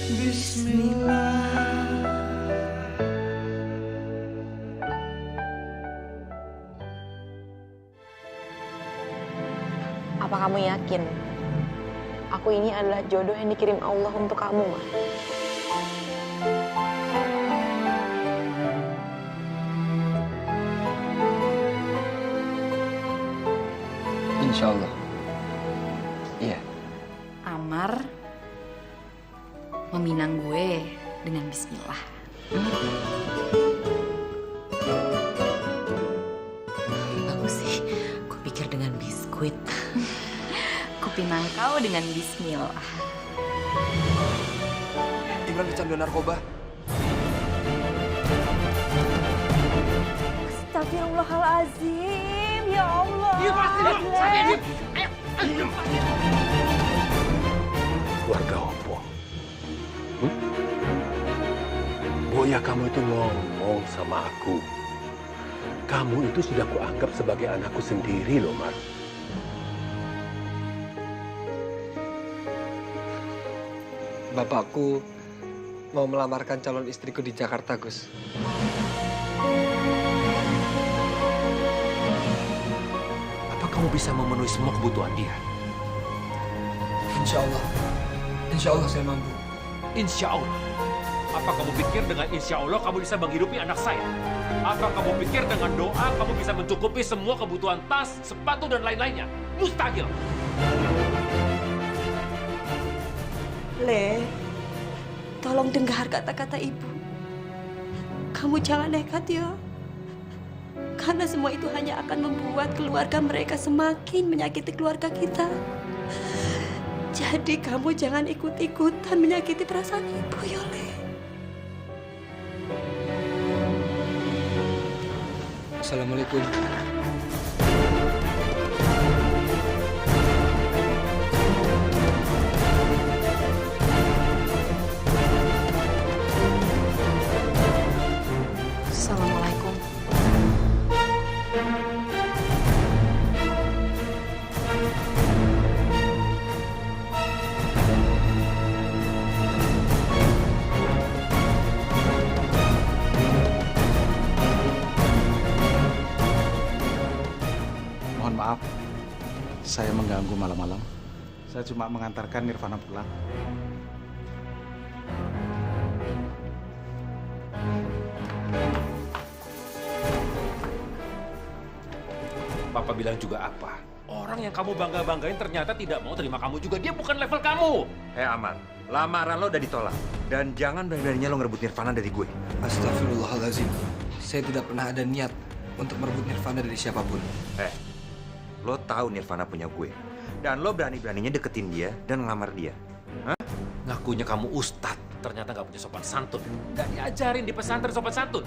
Bismillah. Apa kamu yakin aku ini adalah jodoh yang dikirim Allah untuk kamu, Ma? Insya Allah. Iya. Amar meminang gue dengan bismillah. Bagus sih, gue pikir dengan biskuit. Kupinang kau dengan bismillah. Imran kecanduan narkoba. Astagfirullahaladzim, ya Allah. Iya pasti dong, saya ini. Ayo. Keluarga opo? Boya kamu itu ngomong sama aku. Kamu itu sudah kuanggap sebagai anakku sendiri loh, Mar. Bapakku mau melamarkan calon istriku di Jakarta, Gus. Apa kamu bisa memenuhi semua kebutuhan dia? Insya Allah. Insya Allah saya mampu. Insya Allah. Apa kamu pikir dengan insya Allah kamu bisa menghidupi anak saya? Apa kamu pikir dengan doa kamu bisa mencukupi semua kebutuhan tas, sepatu, dan lain-lainnya? Mustahil. Le, tolong dengar kata-kata ibu. Kamu jangan nekat ya. Karena semua itu hanya akan membuat keluarga mereka semakin menyakiti keluarga kita. Jadi kamu jangan ikut-ikutan menyakiti perasaan ibu ya, Le. Assalamualaikum. Assalamualaikum. Mohon maaf, saya mengganggu malam-malam. Saya cuma mengantarkan Nirvana pulang. Papa bilang juga apa? Orang yang kamu bangga-banggain ternyata tidak mau terima kamu juga. Dia bukan level kamu. Amar, lamaran lo udah ditolak. Dan jangan berani-beraninya lo ngerebut Nirvana dari gue. Astagfirullahaladzim. Saya tidak pernah ada niat untuk merebut Nirvana dari siapapun. Lo tahu Nirvana punya gue. Dan lo berani-beraninya deketin dia dan ngelamar dia. Hah? Ngakunya kamu ustadz, ternyata nggak punya sopan santun. Nggak diajarin di pesantren sopan santun.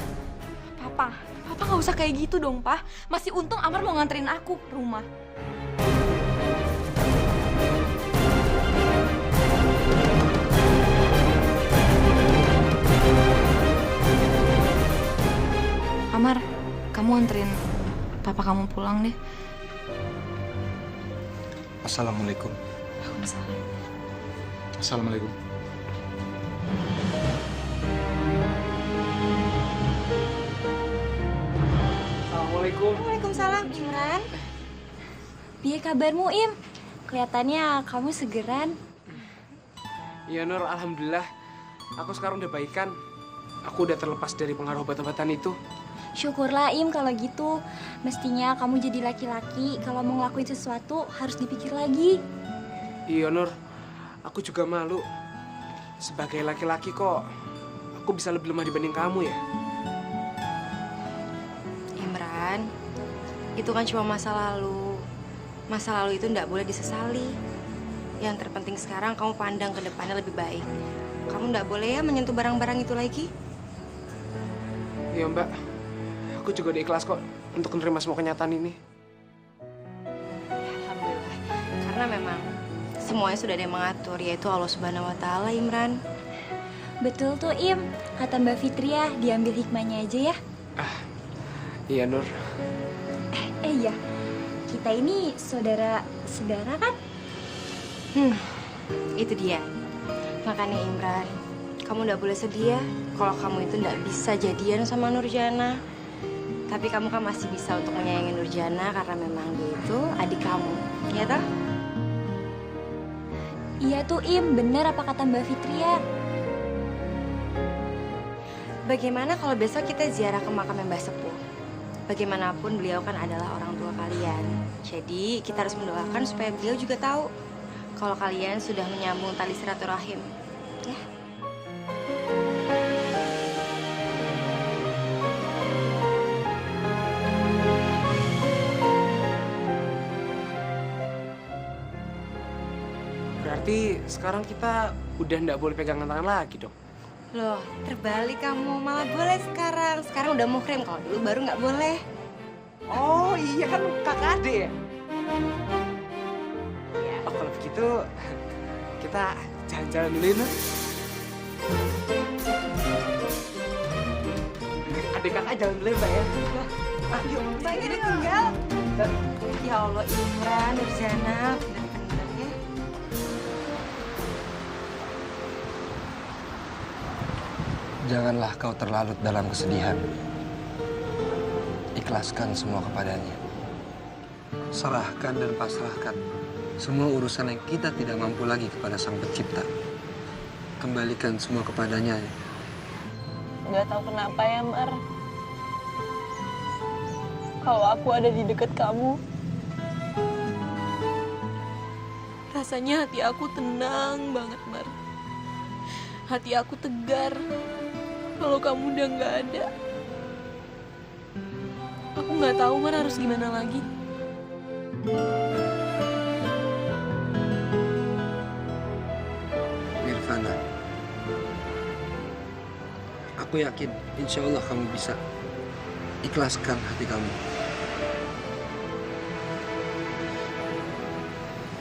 Papa nggak usah kayak gitu dong, Pak. Masih untung Amar mau nganterin aku ke rumah. Amar, kamu anterin papa kamu pulang deh. Assalamualaikum. Waalaikumsalam. Assalamualaikum. Assalamualaikum. Waalaikumsalam, Imran. Piye kabarmu, Im? Kelihatannya kamu segeran. Iya, Nur. Alhamdulillah. Aku sekarang udah baikan. Aku udah terlepas dari pengaruh obat-obatan itu. Syukurlah, Im, kalau gitu. Mestinya kamu jadi laki-laki. Kalau mau ngelakuin sesuatu, harus dipikir lagi. Iya, Nur. Aku juga malu. Sebagai laki-laki kok, aku bisa lebih lemah dibanding kamu ya. Imran, itu kan cuma masa lalu. Masa lalu itu nggak boleh disesali. Yang terpenting sekarang kamu pandang ke depannya lebih baik. Kamu nggak boleh ya menyentuh barang-barang itu lagi. Iya, Mbak. Aku juga udah ikhlas kok untuk menerima semua kenyataan ini. Alhamdulillah. Karena memang semuanya sudah ada yang mengatur, yaitu Allah Subhanahu wa Ta'ala, Imran. Betul tuh, Im. Kata Mbak Fitria, diambil hikmahnya aja ya. Iya, Nur. Iya. Kita ini saudara kan? Itu dia. Makanya Imran, Kamu nggak boleh sedih ya kalau kamu itu nggak bisa jadian sama Nurjana. Tapi kamu kan masih bisa untuk menyayangi Nurjana karena memang dia itu adik kamu, ya toh? Iya tuh Im, bener apa kata Mbak Fitria. Bagaimana kalau besok kita ziarah ke makam Mbah Sepuh? Bagaimanapun beliau kan adalah orang tua kalian. Jadi kita harus mendoakan supaya beliau juga tahu kalau kalian sudah menyambung tali silaturahim. Ya. Berarti sekarang kita udah nggak boleh pegangan tangan lagi dong? Loh, terbalik kamu. Malah boleh sekarang. Sekarang udah muhrim. Kalau dulu baru nggak boleh. Oh iya kan kakak adik ya? Iya. Oh kalau begitu kita jalan-jalan dulu ya. Adik kakak jalan dulu ya Mbak ya? Ayo, Mbak ini tinggal. Ya Allah, Imran, Nurjana, bener-bener ya. Janganlah kau terlarut dalam kesedihan. Ikhlaskan semua kepadanya. Serahkan dan pasrahkan semua urusan yang kita tidak mampu lagi kepada Sang Pencipta. Kembalikan semua kepadanya. Nggak tahu kenapa ya, Mar. Kalau aku ada di dekat kamu, rasanya hati aku tenang banget, Mar. Hati aku tegar kalau kamu udah nggak ada. Aku nggak tahu, Mar, harus gimana lagi. Nirvana, aku yakin insya Allah kamu bisa. Ikhlaskan hati kamu.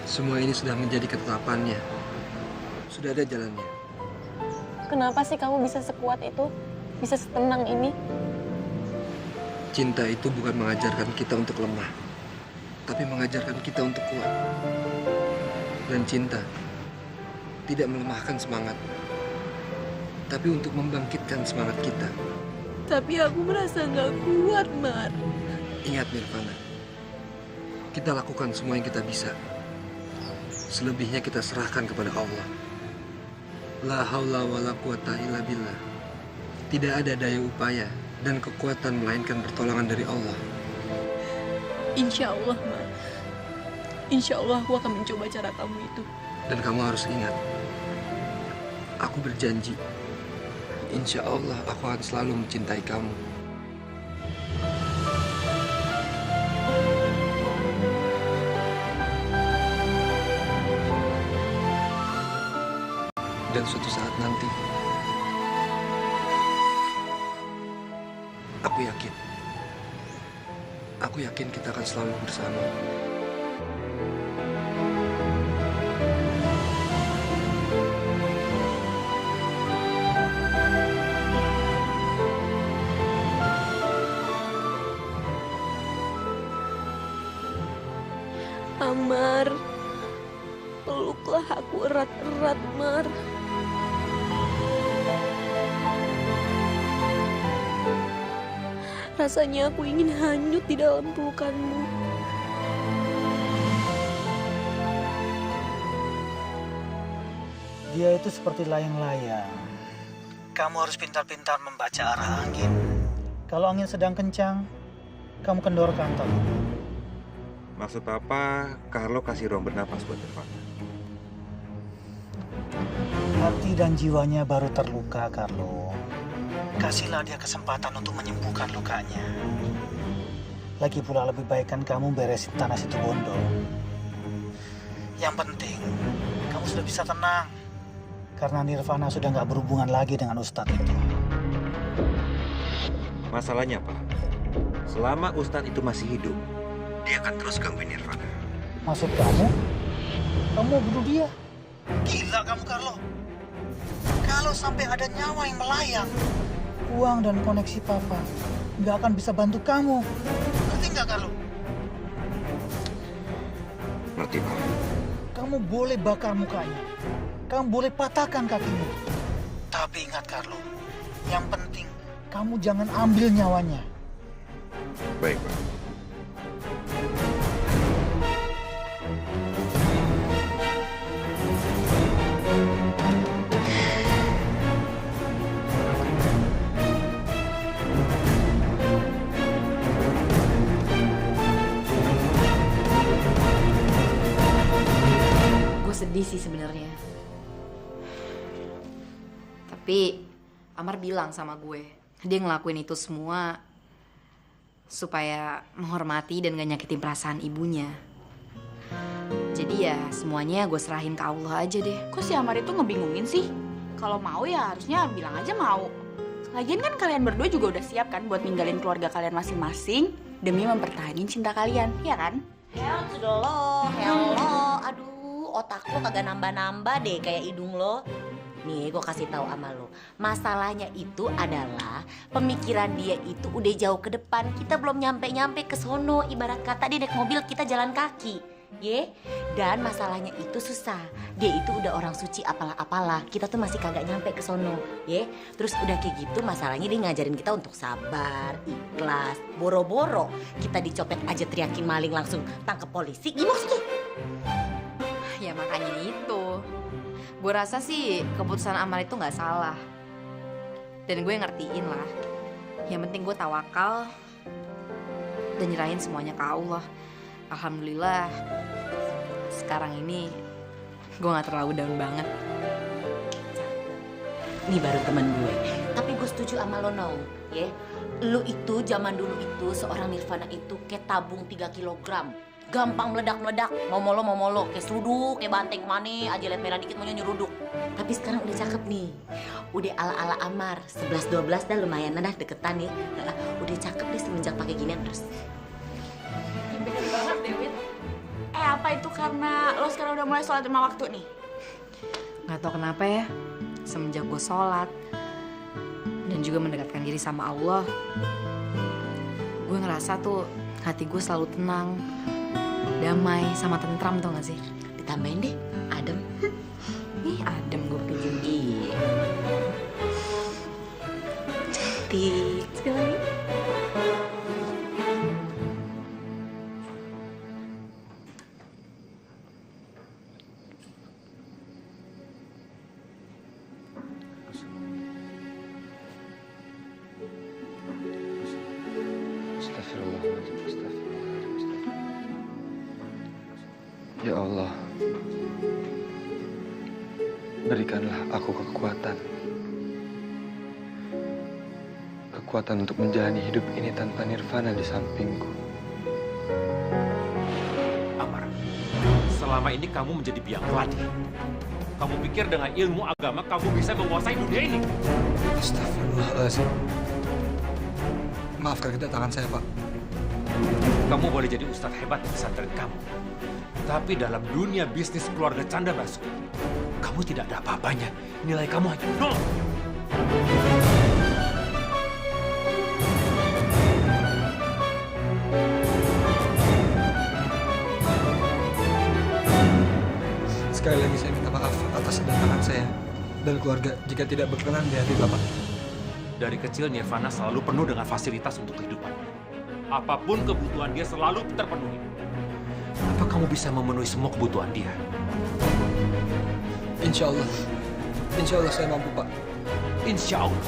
Semua ini sudah menjadi ketetapannya. Sudah ada jalannya. Kenapa sih kamu bisa sekuat itu? Bisa setenang ini? Cinta itu bukan mengajarkan kita untuk lemah, tapi mengajarkan kita untuk kuat. Dan cinta tidak melemahkan semangat, tapi untuk membangkitkan semangat kita. Tapi aku merasa nggak kuat, Mar. Ingat Nirvana, kita lakukan semua yang kita bisa. Selebihnya kita serahkan kepada Allah. La haula wa la quwata illa billah. Tidak ada daya upaya dan kekuatan melainkan pertolongan dari Allah. Insya Allah, Mar. Insya Allah aku akan mencoba cara kamu itu. Dan kamu harus ingat, aku berjanji, insya Allah aku akan selalu mencintai kamu. Dan suatu saat nanti, aku yakin kita akan selalu bersama. Amar, peluklah aku erat-erat, Mar. Rasanya aku ingin hanyut di dalam pelukanmu. Dia itu seperti layang-layang. Kamu harus pintar-pintar membaca arah angin. Kalau angin sedang kencang, kamu kendorkan tali. Maksud Papa, Carlo kasih ruang bernapas buat Nirvana. Hati dan jiwanya baru terluka, Carlo. Kasihlah dia kesempatan untuk menyembuhkan lukanya. Lagi pula lebih baik kan kamu beresin tanah situ bondo. Yang penting, kamu sudah bisa tenang. Karena Nirvana sudah nggak berhubungan lagi dengan Ustadz itu. Masalahnya, Pak, selama Ustadz itu masih hidup, dia akan terus gangguin Nirvana. Maksud kamu? Kamu mau bunuh dia? Gila kamu, Carlo. Kalau sampai ada nyawa yang melayang, uang dan koneksi Papa nggak akan bisa bantu kamu. Ngerti nggak, Carlo? Ngerti, Pak. Kamu boleh bakar mukanya. Kamu boleh patahkan kakimu. Tapi ingat Carlo, yang penting kamu jangan ambil nyawanya. Baik, Pak. Gue sedih sih sebenarnya. Tapi Amar bilang sama gue, dia ngelakuin itu semua supaya menghormati dan gak nyakitin perasaan ibunya. Jadi ya semuanya gue serahin ke Allah aja deh. Kok si Amar itu ngebingungin sih? Kalau mau ya harusnya bilang aja mau. Lagian kan kalian berdua juga udah siap kan buat ninggalin keluarga kalian masing-masing demi mempertahankan cinta kalian, ya kan? Hello. Aduh, otak lo kagak nambah-nambah deh kayak hidung lo. Nih, gue kasih tahu sama lo. Masalahnya itu adalah pemikiran dia itu udah jauh ke depan. Kita belum nyampe-nyampe ke sono. Ibarat kata dia naik mobil, kita jalan kaki. Ye? Dan masalahnya itu susah. Dia itu udah orang suci apalah-apalah. Kita tuh masih kagak nyampe ke sono. Ye? Terus udah kayak gitu masalahnya dia ngajarin kita untuk sabar, ikhlas, boro-boro. Kita dicopet aja teriakin maling langsung tangkep polisi. Gimana sih? Ya makanya itu. Gue rasa sih keputusan Amar itu gak salah. Dan gue ngertiin lah. Yang penting gue tawakal dan nyerahin semuanya ke Allah. Alhamdulillah sekarang ini gue gak terlalu down banget. Ini baru teman gue. Tapi gue setuju sama lo, Nong. Ya, lu itu zaman dulu itu seorang Nirvana itu kayak tabung 3 kilogram. Gampang meledak-meledak, mau molo, kayak seruduk, kayak banteng kemana aja liat merah dikit mau nyeruduk. Tapi sekarang udah cakep nih, udah ala-ala Amar, 11-12 dah lumayan dah deketan nih. Udah cakep nih semenjak pakai ginian terus. Bener banget, Dewit. Apa itu karena lo sekarang udah mulai sholat 5 waktu nih? Gak tau kenapa ya, semenjak gue sholat dan juga mendekatkan diri sama Allah, gue ngerasa tuh hati gue selalu tenang, damai, sama tentram, tau gak sih? Ditambahin deh, adem. Ih, adem gue pilih. Iya. Cantik. Sekali lagi. Ya Allah, berikanlah aku kekuatan untuk menjalani hidup ini tanpa Nirvana di sampingku. Amar, selama ini kamu menjadi biang keladi. Kamu pikir dengan ilmu agama kamu bisa menguasai dunia ini? Astagfirullahaladzim. Maafkan kedatangan saya, Pak. Kamu boleh jadi ustadz hebat di pesantren kamu. Tapi dalam dunia bisnis keluarga Canda Basuki, kamu tidak ada apa-apanya. Nilai kamu hanya 0. Sekali lagi saya minta maaf atas kedatangan saya dan keluarga jika tidak berkenan di hati Bapak. Dari kecil Nirvana selalu penuh dengan fasilitas untuk kehidupannya. Apapun kebutuhan dia selalu terpenuhi. Apa kamu bisa memenuhi semua kebutuhan dia? Insya Allah saya mampu, Pak. Insya Allah.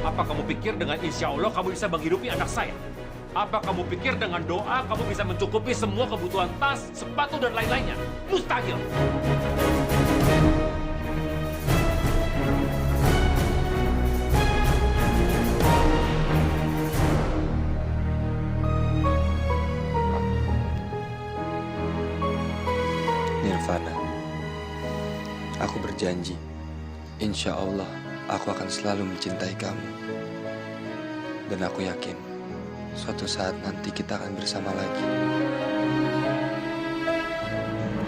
Apa kamu pikir dengan insya Allah kamu bisa menghidupi anak saya? Apa kamu pikir dengan doa kamu bisa mencukupi semua kebutuhan tas, sepatu, dan lain-lainnya? Mustahil. Nirvana, aku berjanji, insya Allah aku akan selalu mencintai kamu. Dan aku yakin, suatu saat nanti kita akan bersama lagi.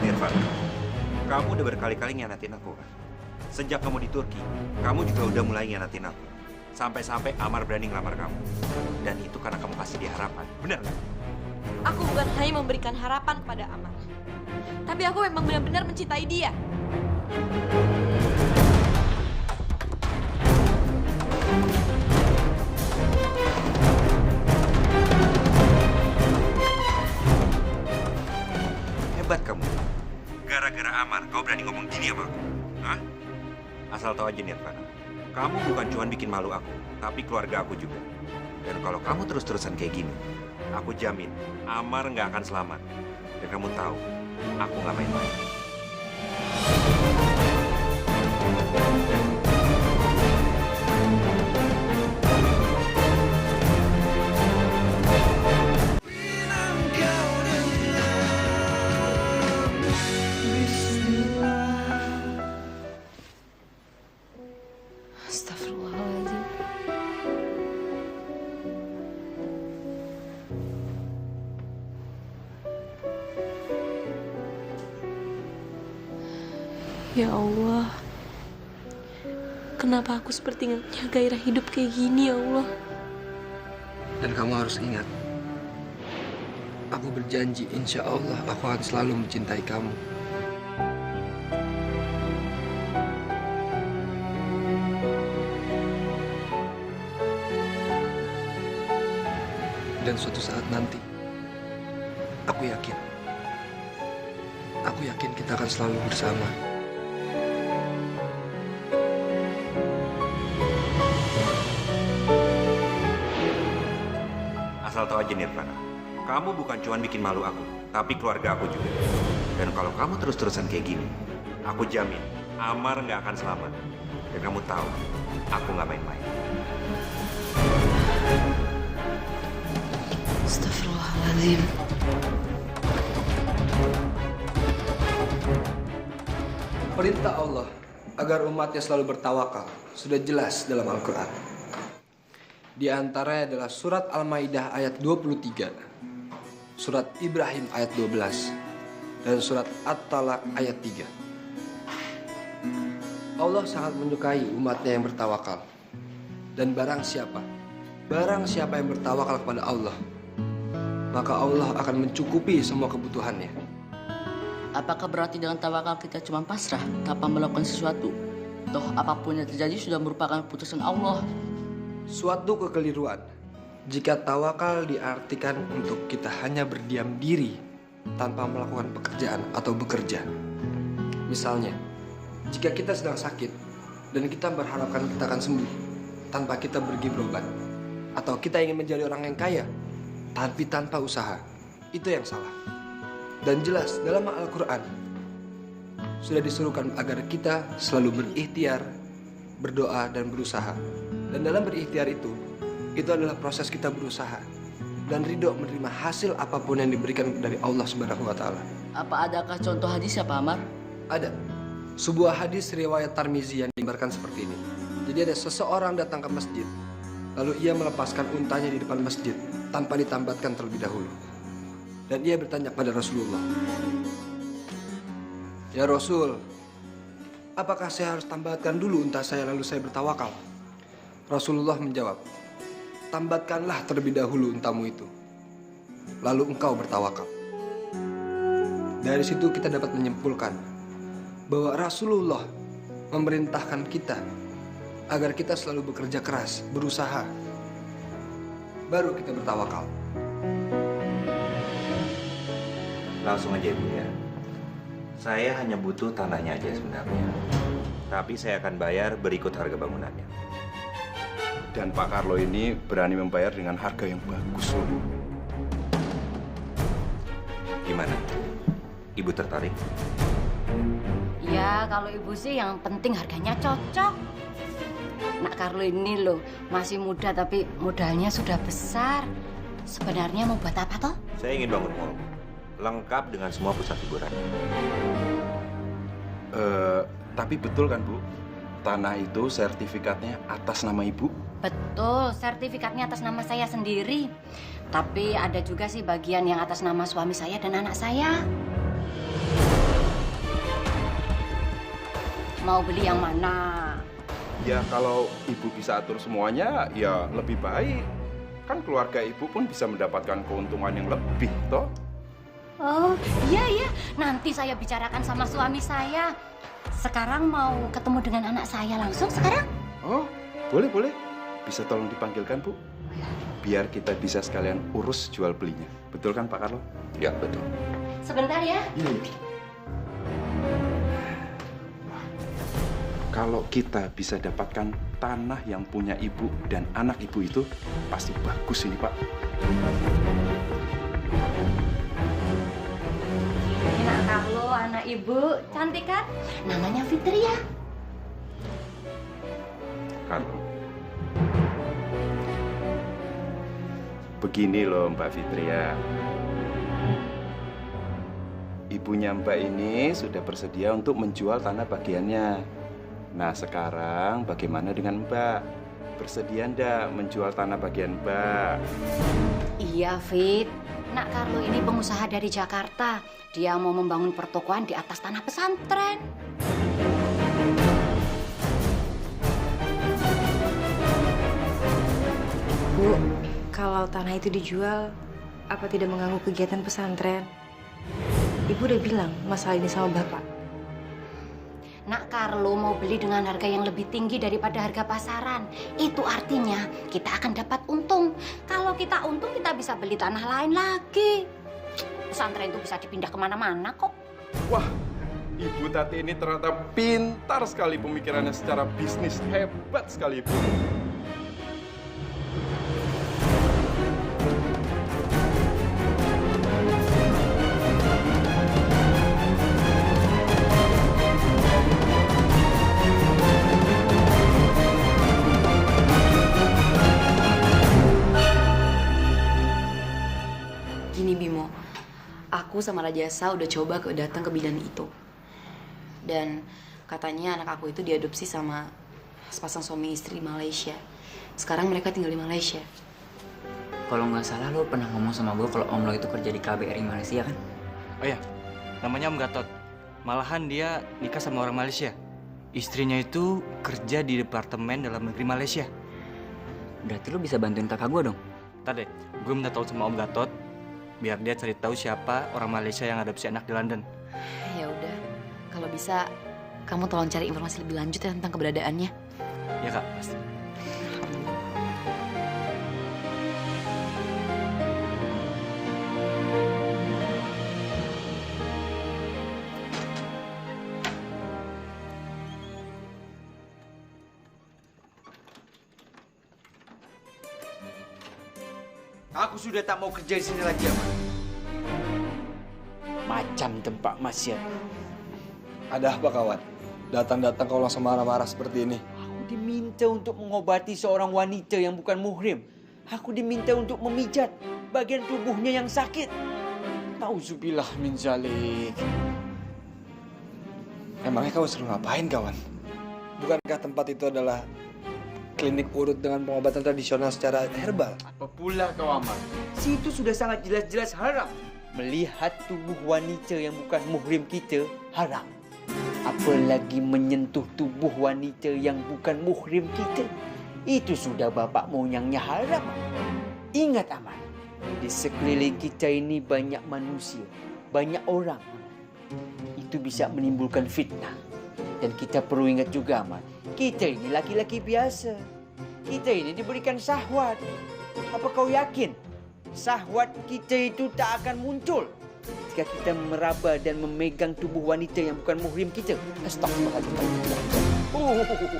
Nirvana, kamu udah berkali-kali ngianatin aku kan? Sejak kamu di Turki, kamu juga udah mulai ngianatin aku. Sampai-sampai Amar berani ngelamar kamu. Dan itu karena kamu kasih dia harapan, bener kan? Aku bukan hanya memberikan harapan kepada Amar, tapi aku memang benar-benar mencintai dia. Asal tahu aja Nirvana, kamu bukan cuma bikin malu aku, tapi keluarga aku juga. Dan kalau kamu terus-terusan kayak gini, aku jamin Amar nggak akan selamat. Dan kamu tahu, aku nggak main-main. Astagfirullahaladzim. Ya Allah, kenapa aku seperti nggak punya gairah hidup kayak gini ya Allah? Dan kamu harus ingat, aku berjanji insya Allah aku akan selalu mencintai kamu. Dan suatu saat nanti, aku yakin kita akan selalu bersama. Asal tahu aja Nirvana, kamu bukan cuma bikin malu aku, tapi keluarga aku juga. Dan kalau kamu terus-terusan kayak gini, aku jamin Amar nggak akan selamat. Dan kamu tahu, aku nggak main-main. Astagfirullahaladzim. Perintah Allah agar umatnya selalu bertawakal sudah jelas dalam Al-Quran. Di antaranya adalah surat Al-Maidah ayat 23, surat Ibrahim ayat 12, dan surat At-Talaq ayat 3. Allah sangat menyukai umatnya yang bertawakal. Dan barang siapa yang bertawakal kepada Allah, maka Allah akan mencukupi semua kebutuhannya. Apakah berarti dengan tawakal kita cuma pasrah tanpa melakukan sesuatu? Toh apapun yang terjadi sudah merupakan keputusan Allah. Suatu kekeliruan jika tawakal diartikan untuk kita hanya berdiam diri tanpa melakukan pekerjaan atau bekerja. Misalnya, jika kita sedang sakit dan kita berharapkan kita akan sembuh tanpa kita pergi berobat, atau kita ingin menjadi orang yang kaya tapi tanpa usaha, itu yang salah. Dan jelas dalam Al-Quran sudah disuruhkan agar kita selalu berikhtiar, berdoa, dan berusaha. Dan dalam berikhtiar itu adalah proses kita berusaha dan ridho menerima hasil apapun yang diberikan dari Allah Subhanahu wa Ta'ala. Apa adakah contoh hadis ya Pak Amar? Ada. Sebuah hadis riwayat Tirmizi yang digambarkan seperti ini. Jadi ada seseorang datang ke masjid, lalu ia melepaskan untanya di depan masjid tanpa ditambatkan terlebih dahulu. Dan ia bertanya pada Rasulullah, "Ya Rasul, apakah saya harus tambatkan dulu unta saya lalu saya bertawakal?" Rasulullah menjawab, "Tambatkanlah terlebih dahulu untamu itu, lalu engkau bertawakal." Dari situ kita dapat menyimpulkan bahwa Rasulullah memerintahkan kita agar kita selalu bekerja keras, berusaha, baru kita bertawakal. Langsung aja Ibu ya. Saya hanya butuh tanahnya aja sebenarnya. Tapi saya akan bayar berikut harga bangunannya. Dan Pak Carlo ini berani membayar dengan harga yang bagus loh. Gimana? Ibu tertarik? Ya, kalau ibu sih yang penting harganya cocok. Nak Carlo ini loh, masih muda tapi modalnya sudah besar. Sebenarnya mau buat apa toh? Saya ingin bangun mall, lengkap dengan semua pusat hiburan. Tapi betul kan Bu? Tanah itu sertifikatnya atas nama Ibu? Betul, sertifikatnya atas nama saya sendiri. Tapi ada juga sih bagian yang atas nama suami saya dan anak saya. Mau beli yang mana? Ya kalau Ibu bisa atur semuanya, ya lebih baik. Kan keluarga Ibu pun bisa mendapatkan keuntungan yang lebih, toh? Oh, iya. Nanti saya bicarakan sama suami saya. Sekarang mau ketemu dengan anak saya langsung sekarang? Oh, boleh. Bisa tolong dipanggilkan, Bu? Biar kita bisa sekalian urus jual belinya. Betul kan, Pak Carlo? Ya, betul. Sebentar ya. Iya. Kalau kita bisa dapatkan tanah yang punya ibu dan anak ibu itu, pasti bagus ini, Pak. Anak Carlo, anak ibu, cantik kan? Namanya Fitria. Carlo. Begini loh Mbak Fitria. Ibunya Mbak ini sudah bersedia untuk menjual tanah bagiannya. Nah sekarang bagaimana dengan Mbak? Bersedia ndak menjual tanah bagian Mbak? Iya, Fit. Nak Carlo ini pengusaha dari Jakarta. Dia mau membangun pertokoan di atas tanah pesantren. Bu, kalau tanah itu dijual, apa tidak mengganggu kegiatan pesantren? Ibu udah bilang masalah ini sama Bapak. Nak Carlo mau beli dengan harga yang lebih tinggi daripada harga pasaran. Itu artinya kita akan dapat untung. Kalau kita untung, kita bisa beli tanah lain lagi. Pesantren itu bisa dipindah kemana-mana kok. Wah, Ibu Tati ini ternyata pintar sekali pemikirannya secara bisnis. Hebat sekali Ibu. Gini Bimo, aku sama Rajasa udah coba datang ke bidan itu. Dan katanya anak aku itu diadopsi sama sepasang suami istri di Malaysia. Sekarang mereka tinggal di Malaysia. Kalau nggak salah lo pernah ngomong sama gue kalau om lo itu kerja di KBRI Malaysia kan? Oh ya, namanya Om Gatot. Malahan dia nikah sama orang Malaysia. Istrinya itu kerja di Departemen Dalam Negeri Malaysia. Berarti lo bisa bantuin kakak gue dong? Ntar deh, gue minta tahu sama Om Gatot biar dia cari tahu siapa orang Malaysia yang adopsi anak di London. Ya udah, kalau bisa kamu tolong cari informasi lebih lanjut ya tentang keberadaannya. Ya kak, pasti. Aku sudah tak mau kerja di sini lagi, Aman. Macam tempat maksiat. Ada apa kawan? Datang-datang kau langsung marah-marah seperti ini. Aku diminta untuk mengobati seorang wanita yang bukan muhrim. Aku diminta untuk memijat bagian tubuhnya yang sakit. Nauzubillah min zalik. Emangnya kau suruh ngapain kawan? Bukankah tempat itu adalah klinik urut dengan pengobatan tradisional secara herbal? Apa pula kau Amal? Situ sudah sangat jelas-jelas haram. Melihat tubuh wanita yang bukan muhrim kita haram. Apalagi menyentuh tubuh wanita yang bukan muhrim kita. Itu sudah bapak moyangnya haram. Ingat Amal, di sekeliling kita ini banyak manusia, banyak orang. Itu bisa menimbulkan fitnah. Dan kita perlu ingat juga Amal, kita ini laki-laki biasa. Kita ini diberikan syahwat. Apa kau yakin syahwat kita itu tak akan muncul jika kita meraba dan memegang tubuh wanita yang bukan muhrim kita? Astagfirullahaladzim.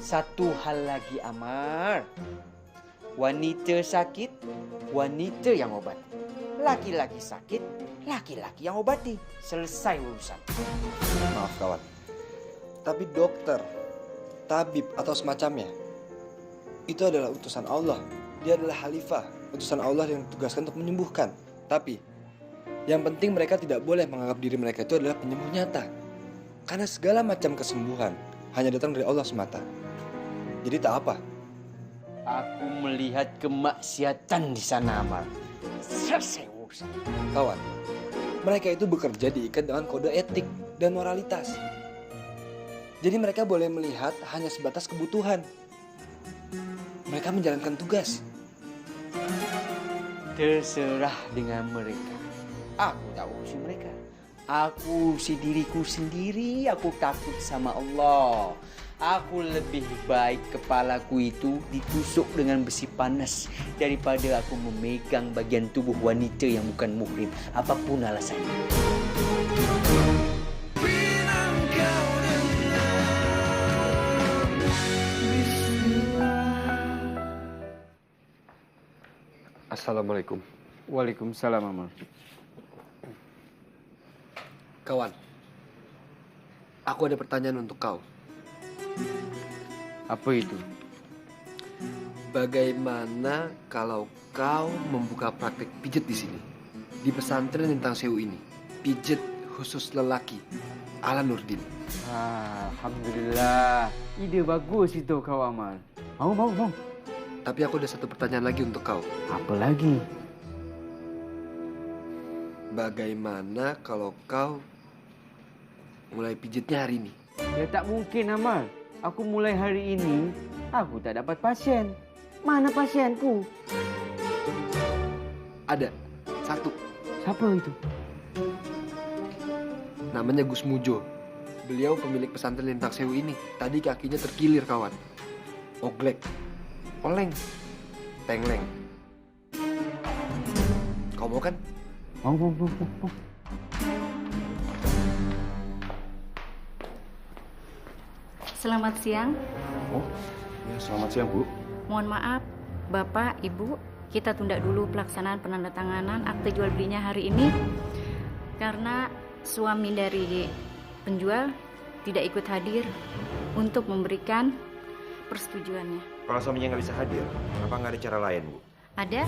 Satu hal lagi Amar. Wanita sakit, wanita yang obati. Laki-laki sakit, laki-laki yang obati. Selesai urusan. Maaf kawan, tapi dokter, tabib atau semacamnya itu adalah utusan Allah. Dia adalah khalifah, utusan Allah yang ditugaskan untuk menyembuhkan. Tapi yang penting mereka tidak boleh menganggap diri mereka itu adalah penyembuh nyata. Karena segala macam kesembuhan hanya datang dari Allah semata. Jadi tak apa. Aku melihat kemaksiatan di sana Amar. Selesai urusan. Kawan, mereka itu bekerja diikat dengan kode etik dan moralitas. Jadi mereka boleh melihat hanya sebatas kebutuhan. Mereka menjalankan tugas. Terserah dengan mereka. Aku tak urusi mereka. Aku urusi diriku sendiri. Aku takut sama Allah. Aku lebih baik kepalaku itu ditusuk dengan besi panas daripada aku memegang bagian tubuh wanita yang bukan muhrim, apapun alasannya. Assalamualaikum. Waalaikumsalam, Amar. Kawan, aku ada pertanyaan untuk kau. Apa itu? Bagaimana kalau kau membuka praktek pijet di sini? Di pesantren Lintang Sewu ini. Pijet khusus lelaki ala Nurdin. Alhamdulillah. Ide bagus itu kau, Amar. Mau. Tapi aku ada satu pertanyaan lagi untuk kau. Apa lagi? Bagaimana kalau kau mulai pijetnya hari ini? Ya tak mungkin, Amar. Aku mulai hari ini, aku tak dapat pasien. Mana pasienku? Ada, satu. Siapa itu? Namanya Gus Mujo. Beliau pemilik pesantren Lintang Sewu ini. Tadi kakinya terkilir, kawan. Oglek, oleng, tengleng. Kau mau kan? Mau. Selamat siang. Oh, ya selamat siang, Bu. Mohon maaf, Bapak, Ibu, kita tunda dulu pelaksanaan penandatanganan akte jual belinya hari ini karena suami dari penjual tidak ikut hadir untuk memberikan persetujuannya. Kalau suaminya nggak bisa hadir, apa nggak ada cara lain, Bu? Ada.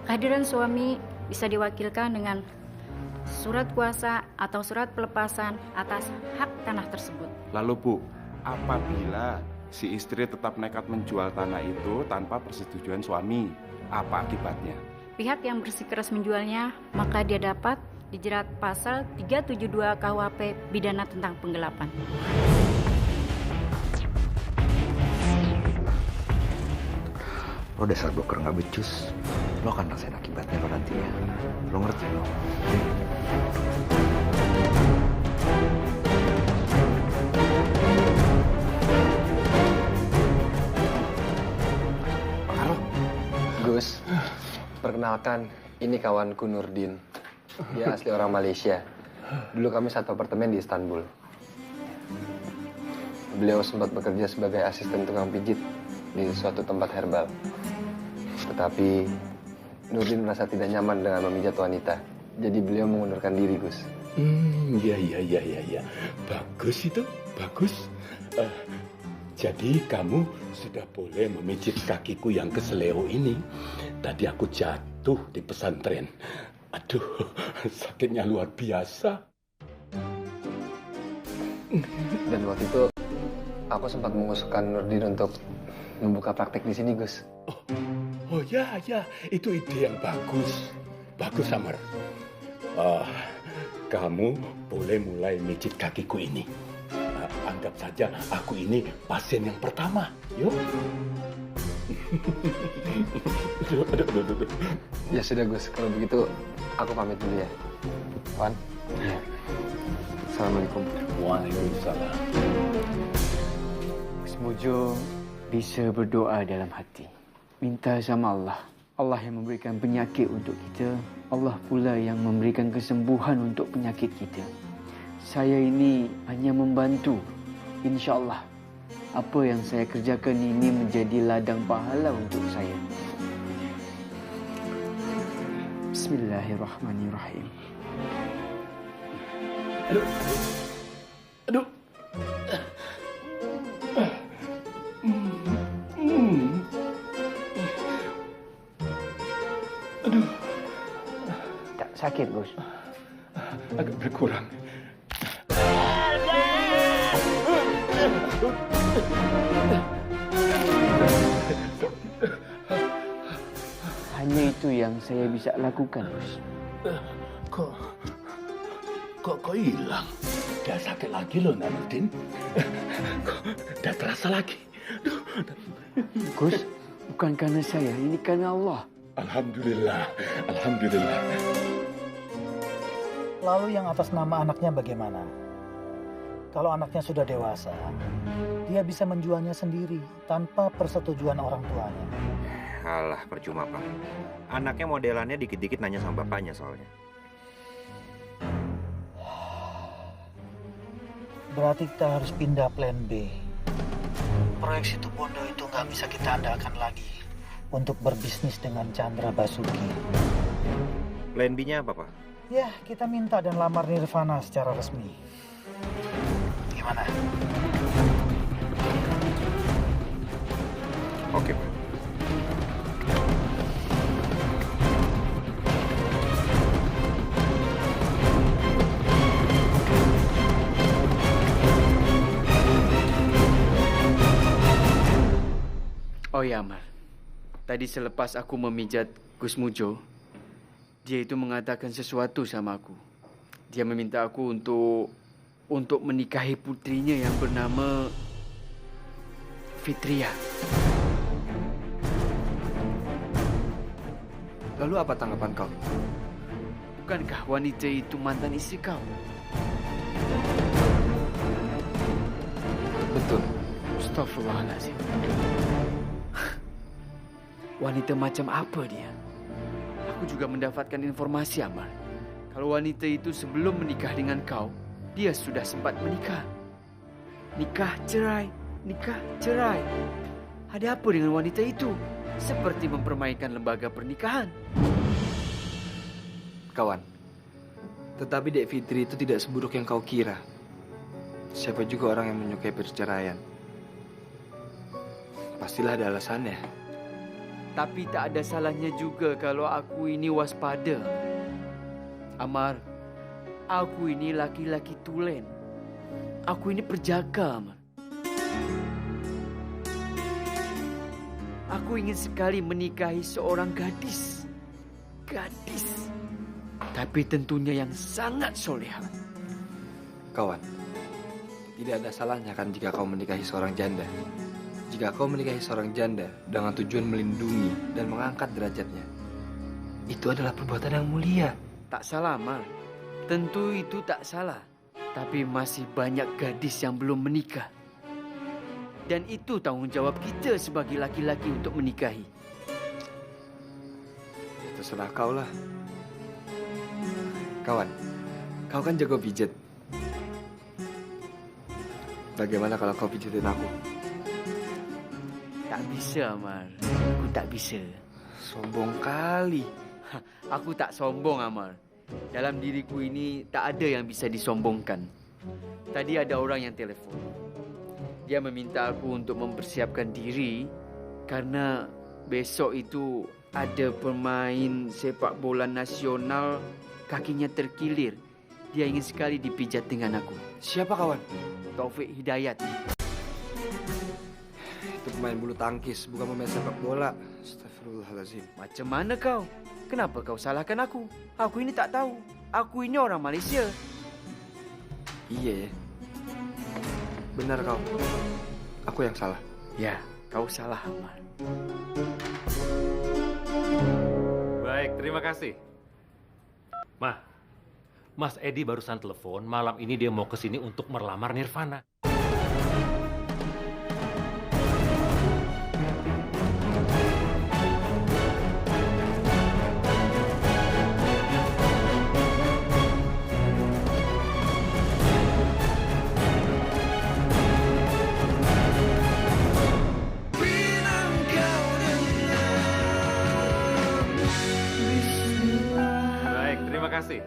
Kehadiran suami bisa diwakilkan dengan surat kuasa atau surat pelepasan atas hak tanah tersebut. Lalu, Bu, apabila si istri tetap nekat menjual tanah itu tanpa persetujuan suami, apa akibatnya? Pihak yang bersikeras menjualnya, maka dia dapat dijerat pasal 372 KUHP pidana tentang penggelapan. Lo dasar broker nggak becus. Lo akan rasain akibatnya lo nanti ya. Lo ngerti lo? Halo, Gus. Perkenalkan, ini kawanku Nurdin. Dia asli orang Malaysia. Dulu kami satu apartemen di Istanbul. Beliau sempat bekerja sebagai asisten tukang pijit di suatu tempat herbal. Tetapi Nurdin merasa tidak nyaman dengan memijat wanita. Jadi beliau mengundurkan diri, Gus. Iya. Bagus itu, bagus. Jadi kamu sudah boleh memijit kakiku yang keseleo ini. Tadi aku jatuh di pesantren. Aduh, sakitnya luar biasa. Dan waktu itu aku sempat mengusulkan Nurdin untuk membuka praktek di sini, Gus. Oh ya, itu ide yang bagus. Bagus, Amar. Kamu boleh mulai mijit kakiku ini. Anggap saja aku ini pasien yang pertama. Yuk. Aduh. Ya sudah, Gus. Kalau begitu, aku pamit dulu ya. Wan. Ya. Assalamualaikum. Waalaikumsalam. Gus Mujo bisa berdoa dalam hati. Minta sama Allah. Allah yang memberikan penyakit untuk kita. Allah pula yang memberikan kesembuhan untuk penyakit kita. Saya ini hanya membantu. InsyaAllah, apa yang saya kerjakan ini menjadi ladang pahala untuk saya. Bismillahirrahmanirrahim. Aduh. Tak sakit, Gus? Agak berkurang. Hanya itu yang saya bisa lakukan, Gus. Kok hilang? Dah sakit lagi loh, Nurdin. Dah terasa lagi. Gus, bukan karena saya, ini karena Allah. Alhamdulillah. Lalu yang atas nama anaknya bagaimana? Kalau anaknya sudah dewasa, dia bisa menjualnya sendiri tanpa persetujuan orang tuanya. Alah, percuma, Pak. Anaknya modelannya dikit-dikit nanya sama bapaknya soalnya. Berarti kita harus pindah plan B. Proyek Situ Bondo itu nggak bisa kita andalkan lagi. untuk berbisnis dengan Chandra Basuki. Plan B-nya apa, Pak? Ya, kita minta dan lamar Nirvana secara resmi. Gimana? Oke, Pak. Oh ya, Amar. Tadi selepas aku memijat Gus Mujo, dia itu mengatakan sesuatu sama aku. Dia meminta aku untuk menikahi putrinya yang bernama Fitria. Lalu apa tanggapan kau? Bukankah wanita itu mantan istri kau? Betul. Astaghfirullahaladzim. Wanita macam apa dia? Aku juga mendapatkan informasi, Amar. Kalau wanita itu sebelum menikah dengan kau, dia sudah sempat menikah. Nikah cerai, nikah cerai. Ada apa dengan wanita itu? Seperti mempermainkan lembaga pernikahan. Kawan, tetapi Dek Fitri itu tidak seburuk yang kau kira. Siapa juga orang yang menyukai perceraian? Pastilah ada alasannya. Tapi tak ada salahnya juga kalau aku ini waspada. Amar, aku ini laki-laki tulen. Aku ini perjaka, Amar. Aku ingin sekali menikahi seorang gadis. Gadis. Tapi tentunya yang sangat soleha. Kawan, tidak ada salahnya kan jika kau menikahi seorang janda. Jika kau menikahi seorang janda dengan tujuan melindungi dan mengangkat derajatnya, itu adalah perbuatan yang mulia. Tak salah, Amar. Tentu itu tak salah. Tapi masih banyak gadis yang belum menikah. Dan itu tanggung jawab kita sebagai laki-laki untuk menikahi. Ya, terserah kau lah. Kawan, kau kan jago pijat. Bagaimana kalau kau pijatin aku? Tak bisa, Amar. Aku tak bisa. Sombong kali. Aku tak sombong, Amar. Dalam diriku ini tak ada yang bisa disombongkan. Tadi ada orang yang telepon. Dia meminta aku untuk mempersiapkan diri karena besok itu ada pemain sepak bola nasional kakinya terkilir. Dia ingin sekali dipijat dengan aku. Siapa, kawan? Taufik Hidayat. Itu pemain bulu tangkis, bukan pemain sepak bola. Astagfirullahaladzim. Macam mana kau? Kenapa kau salahkan aku? Aku ini tak tahu. Aku ini orang Malaysia. Iya ya. Benar kau. Aku yang salah. Ya, kau salah, Amar. Baik, terima kasih. Ma, Mas Edi barusan telepon. Malam ini dia mau ke sini untuk melamar Nirvana. Kasih.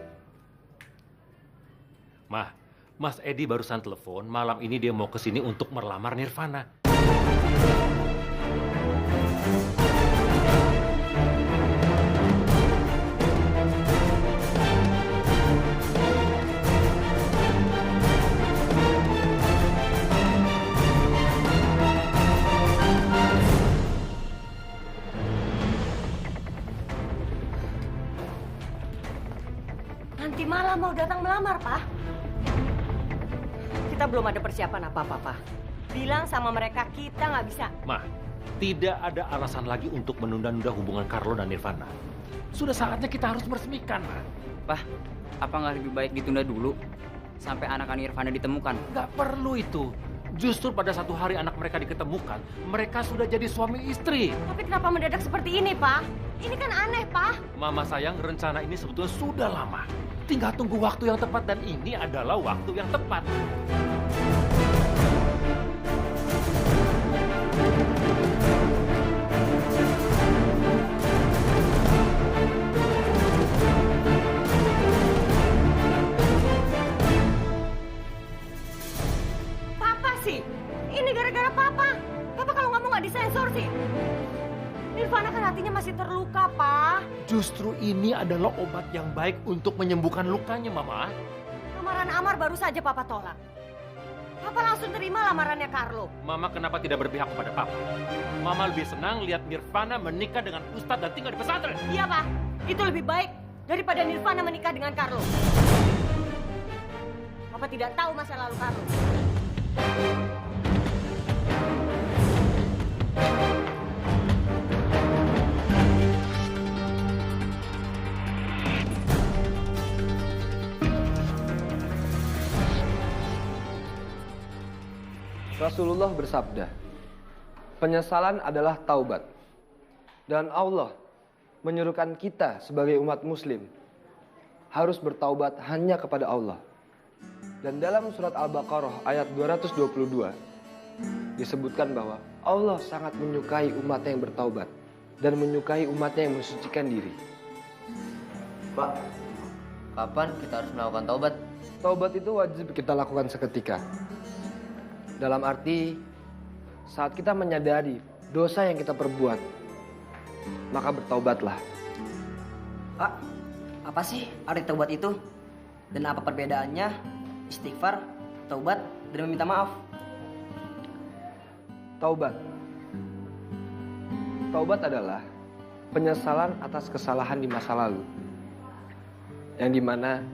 Ma, Mas Edi barusan telepon. Malam ini dia mau ke sini untuk melamar Nirvana. Nanti malam mau datang melamar, Pak. Kita belum ada persiapan apa-apa, Pak. Bilang sama mereka kita nggak bisa. Ma, tidak ada alasan lagi untuk menunda-nunda hubungan Carlo dan Nirvana. Sudah saatnya kita harus meresmikan, Ma. Pak, apa nggak lebih baik ditunda dulu sampai anak Nirvana ditemukan? Nggak perlu itu. Justru pada satu hari anak mereka diketemukan, mereka sudah jadi suami istri. Tapi kenapa mendadak seperti ini, Pak? Ini kan aneh, Pak. Mama sayang, rencana ini sebetulnya sudah lama. Tinggal tunggu waktu yang tepat dan ini adalah waktu yang tepat. reaksi. Ini gara-gara Papa. Papa kalau ngomong nggak disensor sih. Nirvana kan hatinya masih terluka, Pak. Justru ini adalah obat yang baik untuk menyembuhkan lukanya, Mama. Lamaran Amar baru saja Papa tolak. Papa langsung terima lamarannya Carlo. Mama kenapa tidak berpihak kepada Papa? Mama lebih senang lihat Nirvana menikah dengan Ustadz dan tinggal di pesantren. Iya, Pak. Itu lebih baik daripada Nirvana menikah dengan Carlo. Papa tidak tahu masa lalu Carlo. Rasulullah bersabda, penyesalan adalah taubat. Dan Allah menyuruhkan kita sebagai umat muslim harus bertaubat hanya kepada Allah. Dan dalam surat Al-Baqarah ayat 222 disebutkan bahwa Allah sangat menyukai umatnya yang bertaubat dan menyukai umatnya yang mensucikan diri. Pak, kapan kita harus melakukan taubat? Taubat itu wajib kita lakukan seketika. Dalam arti saat kita menyadari dosa yang kita perbuat, maka bertaubatlah. Pak, apa sih arti taubat itu? Dan apa perbedaannya istighfar, taubat, dan meminta maaf? Taubat. Taubat adalah penyesalan atas kesalahan di masa lalu. Yang dimana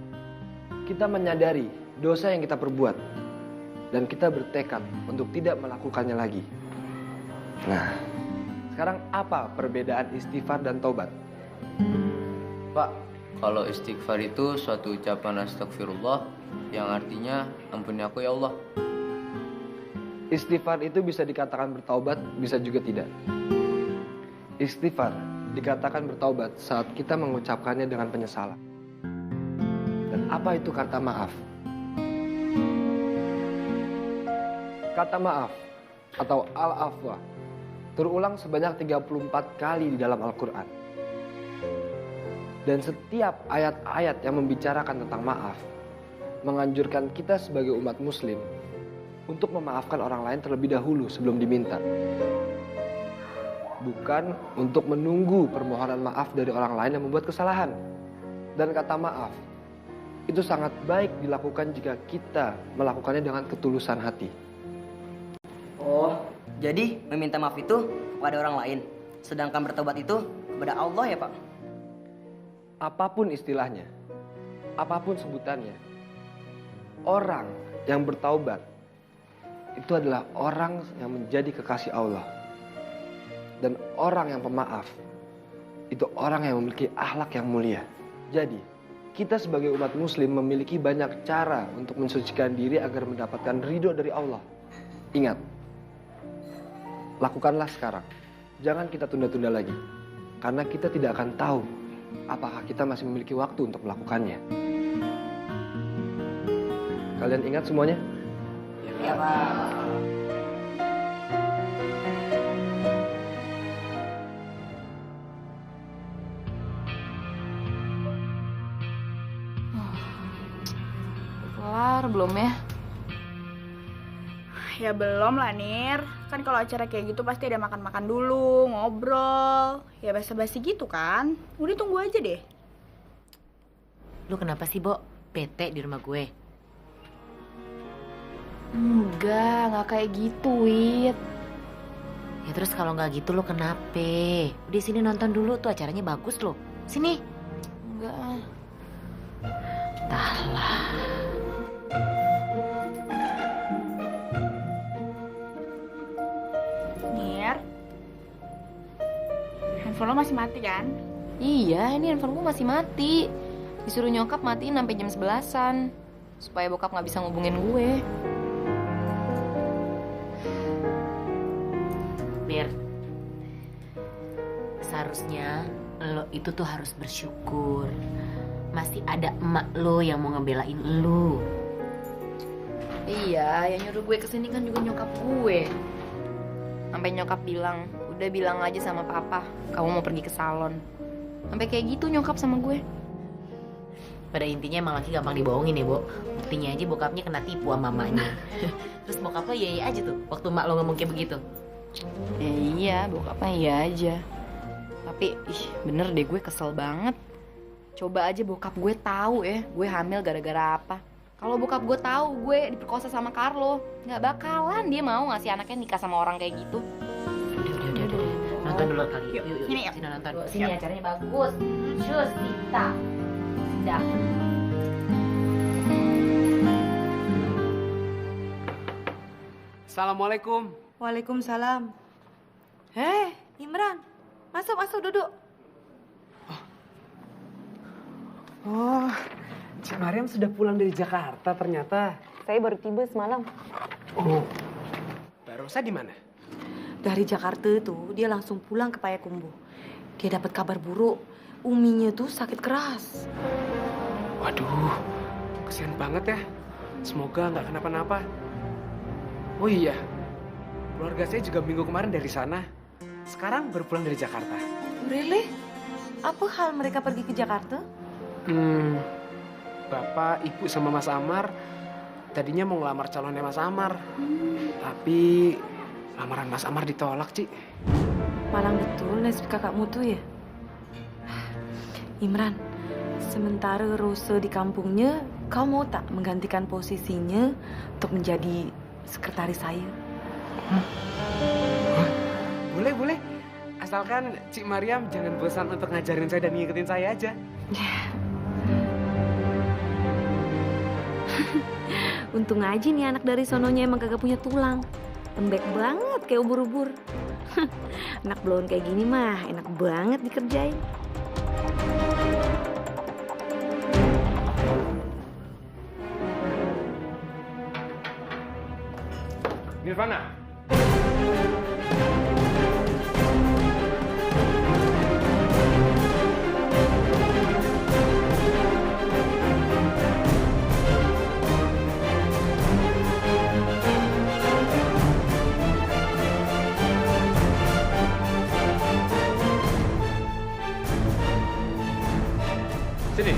kita menyadari dosa yang kita perbuat dan kita bertekad untuk tidak melakukannya lagi. Nah, sekarang apa perbedaan istighfar dan taubat? Pak, kalau istighfar itu suatu ucapan astagfirullah yang artinya ampuni aku ya Allah. Istighfar itu bisa dikatakan bertaubat, bisa juga tidak. Istighfar dikatakan bertaubat saat kita mengucapkannya dengan penyesalan. Dan apa itu kata maaf? Kata maaf atau al-afwa terulang sebanyak 34 kali di dalam Al-Quran. Dan setiap ayat-ayat yang membicarakan tentang maaf menganjurkan kita sebagai umat muslim untuk memaafkan orang lain terlebih dahulu sebelum diminta. Bukan untuk menunggu permohonan maaf dari orang lain yang membuat kesalahan. Dan kata maaf itu sangat baik dilakukan jika kita melakukannya dengan ketulusan hati. Oh, jadi meminta maaf itu kepada orang lain, sedangkan bertobat itu kepada Allah ya, Pak? Apapun istilahnya, apapun sebutannya, orang yang bertaubat itu adalah orang yang menjadi kekasih Allah. Dan orang yang pemaaf itu orang yang memiliki akhlak yang mulia. Jadi, kita sebagai umat muslim memiliki banyak cara untuk mensucikan diri agar mendapatkan ridho dari Allah. Ingat, lakukanlah sekarang. Jangan kita tunda-tunda lagi. Karena kita tidak akan tahu apakah kita masih memiliki waktu untuk melakukannya. Kalian ingat semuanya? Ya, Pak. Kelar belum ya? Ya belum lah, Nir. Kan kalau acara kayak gitu pasti ada makan-makan dulu, ngobrol. Ya basa-basi gitu kan. Udah tunggu aja deh. Lu kenapa sih, Bo? Bete di rumah gue? Nggak kayak gitu, Wit. Ya terus kalau nggak gitu lu kenapa? Di sini nonton dulu tuh, acaranya bagus loh. Sini. Enggak. Entahlah. Nir, handphone lo masih mati kan? Iya, ini handphone gue masih mati. Disuruh nyokap matiin sampai jam 11-an. Supaya bokap nggak bisa ngubungin gue. Mir, seharusnya lo itu tuh harus bersyukur. Masih ada emak lo yang mau ngebelain lo. Iya, yang nyuruh gue kesini kan juga nyokap gue. Sampai nyokap bilang, udah bilang aja sama papa, kamu mau pergi ke salon. Sampai kayak gitu nyokap sama gue. Pada intinya emang laki gampang dibohongin ya, Bo. Buktinya aja bokapnya kena tipu sama mamanya. Terus bokap lo iya aja tuh waktu mak lo ngomong kayak begitu. Ya iya, bokapnya iya aja. Tapi bener deh, gue kesel banget. Coba aja bokap gue tahu ya, gue hamil gara-gara apa. Kalau bokap gue tahu gue diperkosa sama Carlo, nggak bakalan dia mau ngasih anaknya nikah sama orang kayak gitu. Udah. Nonton dulu kali. Yuk. Sini yuk. Sini nonton. Sini acaranya bagus. Cus, Sita. Sudah. Assalamualaikum. Waalaikumsalam. Hei, Imran. Masuk, duduk. Oh, Cik Mariam sudah pulang dari Jakarta ternyata. Saya baru tiba semalam. Oh, Mbak Rosa di mana? Dari Jakarta tuh, dia langsung pulang ke Payakumbuh. Dia dapat kabar buruk. Uminya tuh sakit keras. Waduh, kesian banget ya. Semoga nggak kenapa-napa. Oh iya, keluarga saya juga minggu kemarin dari sana. Sekarang baru pulang dari Jakarta. Really? Apa hal mereka pergi ke Jakarta? Bapak, Ibu sama Mas Amar tadinya mau ngelamar calonnya Mas Amar. Tapi lamaran Mas Amar ditolak, Ci. Malang betul nasib kakakmu tuh ya. Imran, sementara Rose di kampungnya, kau mau tak menggantikan posisinya untuk menjadi sekretaris saya? Boleh. Asalkan Cik Mariam jangan bosan untuk ngajarin saya dan ngikutin saya aja. Untung aja nih anak dari sononya emang kagak punya tulang. Lembek banget kayak ubur-ubur. Anak blon kayak gini mah enak banget dikerjain. Nirvana. Sini.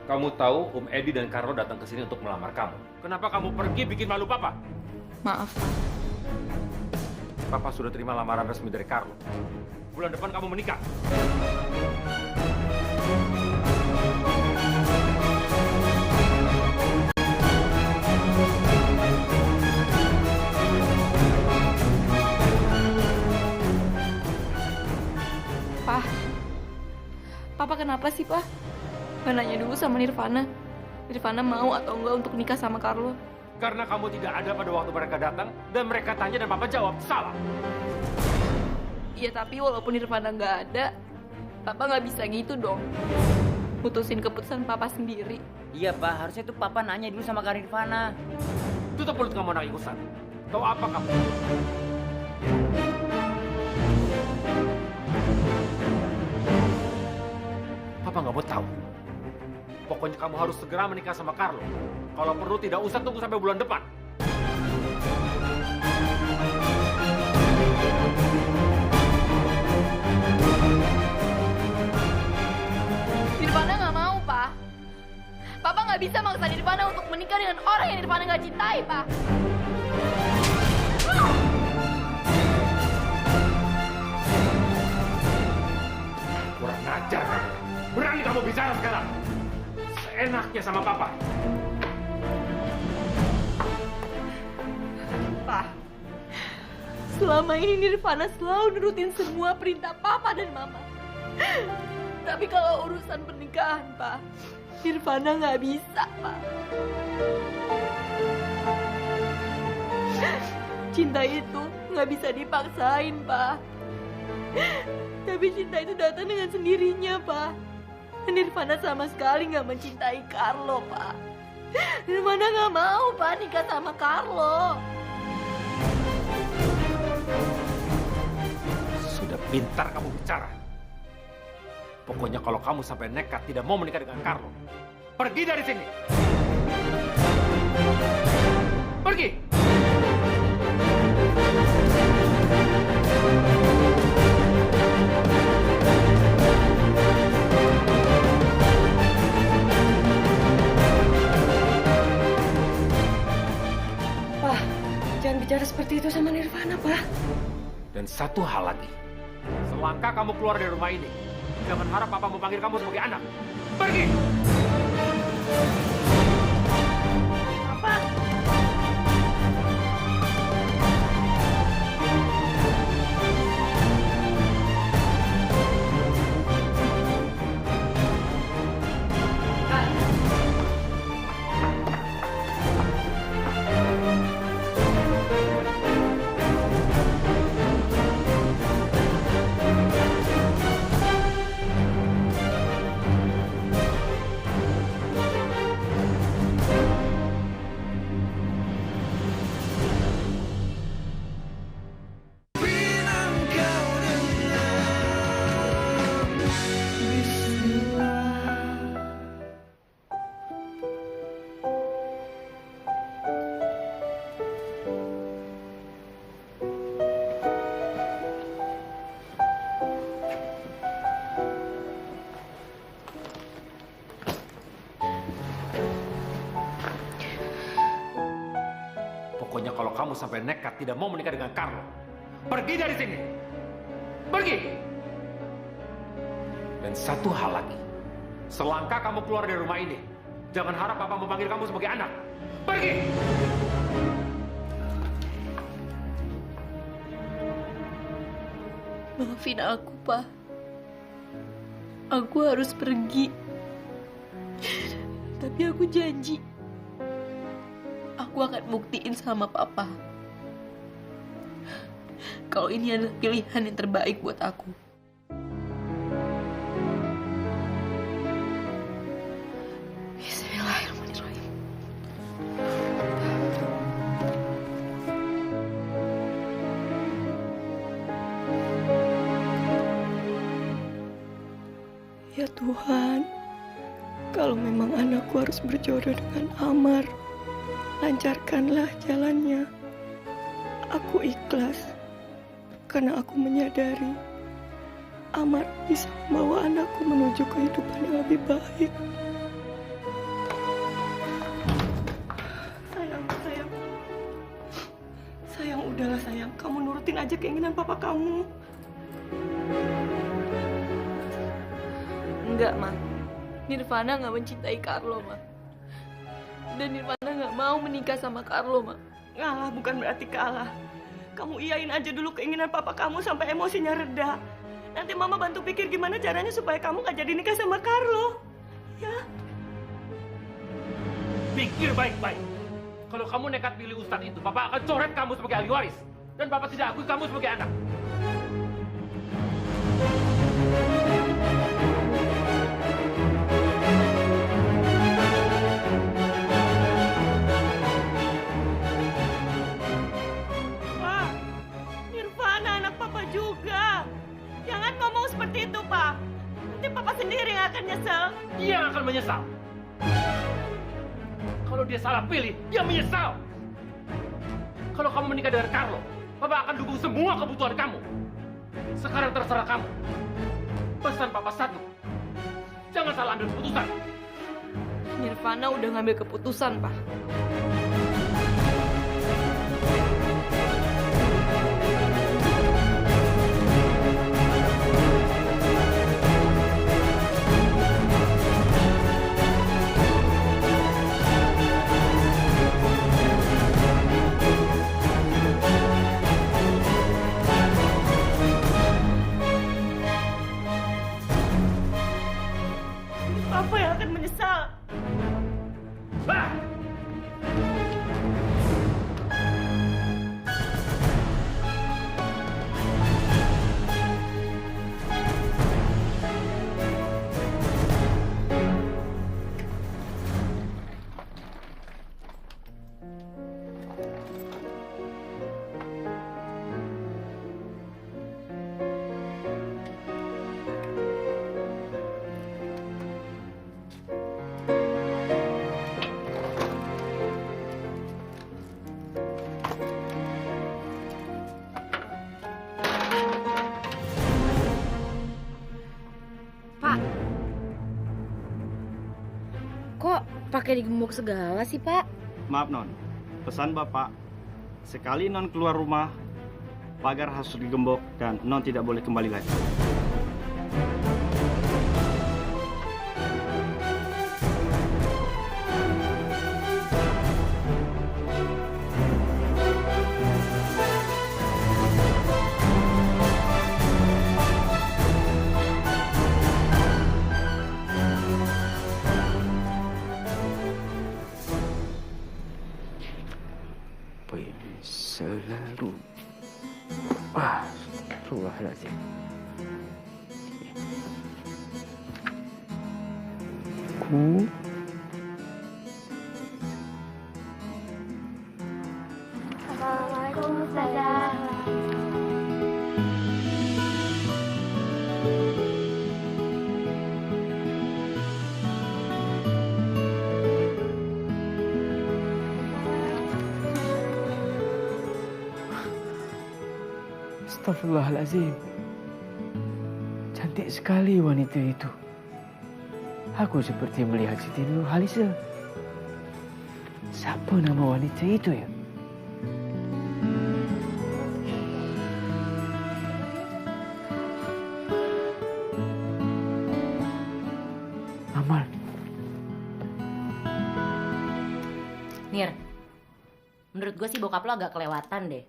Kamu tahu Edi dan Carlo datang ke sini untuk melamar kamu. Kenapa kamu pergi bikin malu Papa? Maaf. Papa sudah terima lamaran resmi dari Carlo. Bulan depan kamu menikah. Papa kenapa sih, Pak? Nggak nanya dulu sama Nirvana. Nirvana mau atau enggak untuk nikah sama Carlo? Karena kamu tidak ada pada waktu mereka datang dan mereka tanya dan Papa jawab salah. Iya, tapi walaupun Nirvana nggak ada, Papa nggak bisa gitu dong. Mutusin keputusan Papa sendiri. Iya, Pak. Harusnya tuh Papa nanya dulu sama Kak Nirvana. Tutup mulut kamu anak ikusan. Tahu apa kamu? Papa nggak mau tahu. Pokoknya kamu harus segera menikah sama Carlo. Kalau perlu tidak usah tunggu sampai bulan depan. Nirvana nggak mau, Pak. Papa nggak bisa maksa Nirvana untuk menikah dengan orang yang Nirvana nggak cintai, Pak. Kurang ajar kamu. Berani kamu bicara sekarang. Seenaknya sama Papa. Pak, selama ini Nirvana selalu nurutin semua perintah Papa dan Mama. Tapi kalau urusan pernikahan, Pak, Nirvana nggak bisa, Pak. Cinta itu nggak bisa dipaksain, Pak. Tapi cinta itu datang dengan sendirinya, Pak. Nirvana sama sekali nggak mencintai Carlo, Pak. Nirvana nggak mau, Pak, nikah sama Carlo. Sudah pintar kamu bicara. Pokoknya kalau kamu sampai nekat tidak mau menikah dengan Carlo, pergi dari sini. Pergi. bicara seperti itu sama Nirvana, Pak. Dan satu hal lagi, selangkah kamu keluar dari rumah ini, jangan harap papa memanggil kamu sebagai anak. Pergi! Pokoknya kalau kamu sampai nekat tidak mau menikah dengan Carlo, pergi dari sini. Pergi! Dan satu hal lagi, selangkah kamu keluar dari rumah ini, jangan harap papa memanggil kamu sebagai anak. Pergi! Maafin aku, Pak. Aku harus pergi. Tapi aku janji, aku akan buktiin sama Papa kalau ini adalah pilihan yang terbaik buat aku. Bismillahirrahmanirrahim. Ya Tuhan, kalau memang anakku harus berjodoh dengan Amar, lancarkanlah jalannya. Aku ikhlas, karena aku menyadari Amar bisa membawa anakku menuju kehidupan yang lebih baik. Sayang, udahlah sayang. Kamu nurutin aja keinginan papa kamu. Enggak, Ma. Nirvana nggak mencintai Carlo, Ma. Dan Nirvana nggak mau menikah sama Carlo, Ma. Ngalah bukan berarti kalah. Kamu iyain aja dulu keinginan papa kamu sampai emosinya reda. Nanti Mama bantu pikir gimana caranya supaya kamu nggak jadi nikah sama Carlo. Ya. Pikir baik-baik. Kalau kamu nekat pilih Ustadz itu, Papa akan coret kamu sebagai ahli waris. Dan Papa tidak akui kamu sebagai anak. Pak, Nirvana anak Papa juga. Jangan ngomong seperti itu, Pak. Nanti Papa sendiri yang akan nyesel. Dia yang akan menyesal. Kalau dia salah pilih, dia menyesal. Kalau kamu menikah dengan Carlo, Papa akan dukung semua kebutuhan kamu. Sekarang terserah kamu. Pesan Papa satu, jangan salah ambil keputusan. Nirvana udah ngambil keputusan, Pak. Apa yang akan menyesal? Bah! Pak, kok pakai digembok segala sih, Pak? Maaf, Non. Pesan Bapak, Sekali Non keluar rumah, pagar harus digembok dan Non tidak boleh kembali lagi. Selalu. Astagfirullahaladzim. Ku Assalamualaikum Ustazah. Astagfirullahaladzim. Cantik sekali wanita itu. Aku seperti melihat Siti Nurhalisa. Siapa nama wanita itu ya? Amar. Nir, menurut gue sih bokap lo agak kelewatan deh.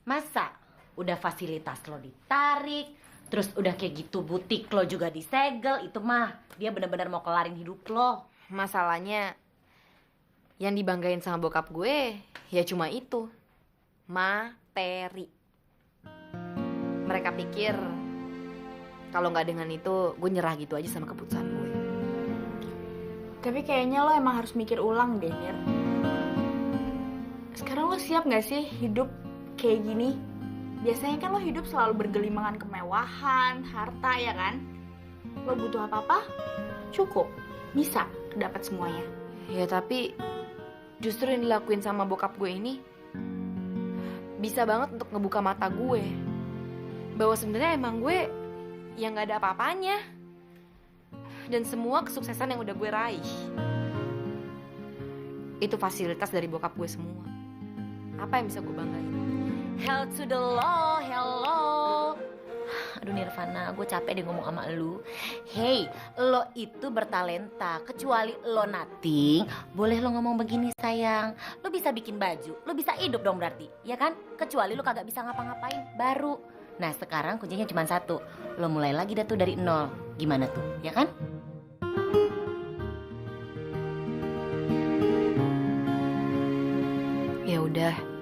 Masa udah fasilitas lo ditarik, terus udah kayak gitu butik lo juga disegel, itu mah dia benar-benar mau kelarin hidup lo. Masalahnya yang dibanggain sama bokap gue ya cuma itu, materi. Mereka pikir kalau nggak dengan itu gue nyerah gitu aja sama keputusan gue. Tapi kayaknya lo emang harus mikir ulang deh, Nir. Sekarang lo siap nggak sih hidup kayak gini? Biasanya kan lo hidup selalu bergelimangan kemewahan, harta ya kan? Lo butuh apa-apa, cukup, bisa dapat semuanya. Ya tapi justru yang dilakuin sama bokap gue ini bisa banget untuk ngebuka mata gue bahwa sebenarnya emang gue yang nggak ada apa-apanya dan semua kesuksesan yang udah gue raih itu fasilitas dari bokap gue semua. Apa yang bisa gue banggain? Hell to the law, hello. Aduh Nirvana, gue capek deh ngomong sama lu. Hey, lo itu bertalenta. Kecuali lo nothing, boleh lo ngomong begini sayang. Lo bisa bikin baju, lo bisa hidup dong berarti, ya kan? Kecuali lo kagak bisa ngapa-ngapain, baru. Nah sekarang kuncinya cuma satu. Lo mulai lagi dah tuh dari nol. Gimana tuh, ya kan? Ya udah.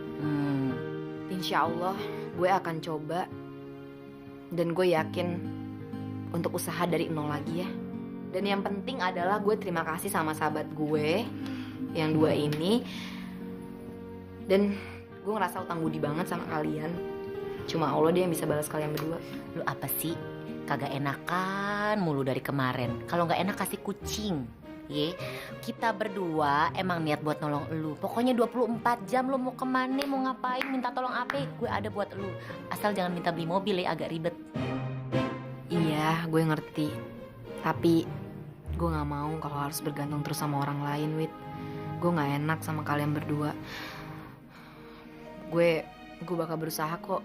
Insya Allah gue akan coba dan gue yakin untuk usaha dari nol lagi ya. Dan yang penting adalah gue terima kasih sama sahabat gue yang dua ini. Dan gue ngerasa utang budi banget sama kalian. Cuma Allah dia yang bisa balas kalian berdua. Lu apa sih? Kagak enakan mulu dari kemarin. Kalau nggak enak kasih kucing. Ye, kita berdua emang niat buat nolong lu. Pokoknya 24 jam lu mau kemana, mau ngapain, minta tolong apa, gue ada buat lu. Asal jangan minta beli mobil ya, agak ribet. Iya, gue ngerti. Tapi gue gak mau kalau harus bergantung terus sama orang lain, Wit. Gue gak enak sama kalian berdua. Gue bakal berusaha kok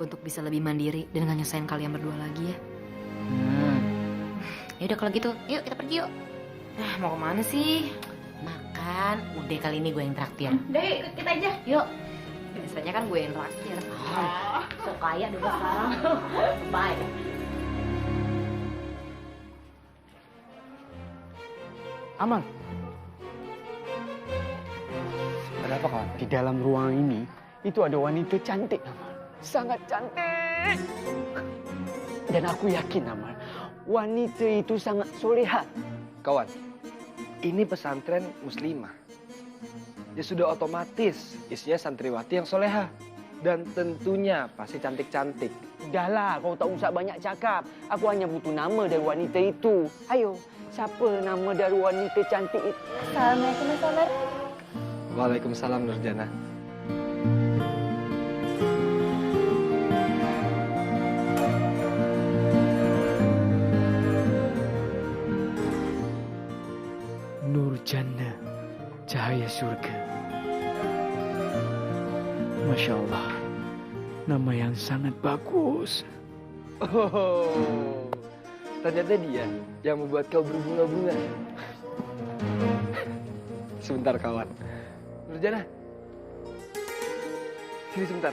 untuk bisa lebih mandiri dan gak nyusahin kalian berdua lagi ya. Ya udah kalau gitu, yuk kita pergi yuk. Mau kemana sih? Makan, udah kali ini gue yang traktir. Udah ikut kita aja, yuk. Biasanya kan gue yang traktir. So kaya dulu sekarang. Bye. Amal. Ada apa kawan? Di dalam ruangan ini itu ada wanita cantik, Amal. Sangat cantik. Dan aku yakin, Amal, wanita itu sangat soleha. Kawan, ini pesantren muslimah. Ya sudah otomatis isinya santriwati yang soleha. Dan tentunya pasti cantik-cantik. Udahlah, kau tak usah banyak cakap. Aku hanya butuh nama dari wanita itu. Ayo, siapa nama dari wanita cantik itu? Assalamualaikum, Mas Amar. Waalaikumsalam Nurjana. Nur Jannah, cahaya surga. Masya Allah, nama yang sangat bagus. Oh, ternyata dia yang membuat kau berbunga-bunga. Sebentar kawan. Nurjana, sini sebentar.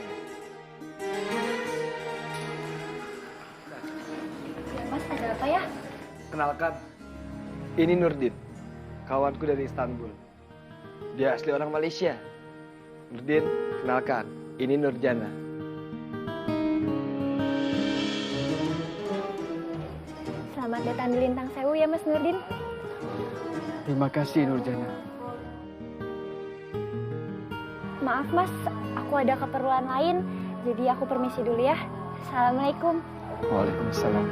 Mas, ada apa ya? Kenalkan, ini Nurdin, kawanku dari Istanbul. Dia asli orang Malaysia. Nurdin, kenalkan, ini Nurjana. Selamat datang di Lintang Sewu ya Mas Nurdin. Terima kasih Nurjana. Maaf Mas, aku ada keperluan lain, jadi aku permisi dulu ya. Assalamualaikum. Waalaikumsalam.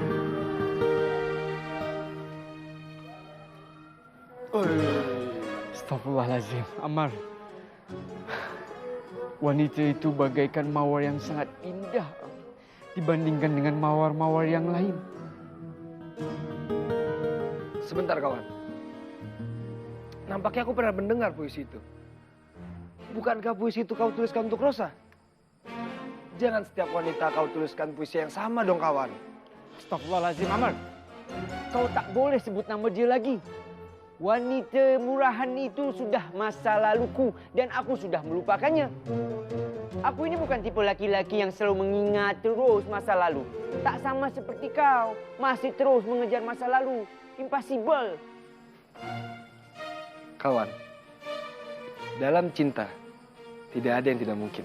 Astagfirullahaladzim, Amar. Wanita itu bagaikan mawar yang sangat indah dibandingkan dengan mawar-mawar yang lain. Sebentar kawan. Nampaknya aku pernah mendengar puisi itu. Bukankah puisi itu kau tuliskan untuk Rosa? Jangan setiap wanita kau tuliskan puisi yang sama dong kawan. Astagfirullahaladzim, Amar. Kau tak boleh sebut nama dia lagi. Wanita murahan itu sudah masa laluku dan aku sudah melupakannya. Aku ini bukan tipe laki-laki yang selalu mengingat terus masa lalu. Tak sama seperti kau, masih terus mengejar masa lalu. Impossible. Kawan, dalam cinta tidak ada yang tidak mungkin.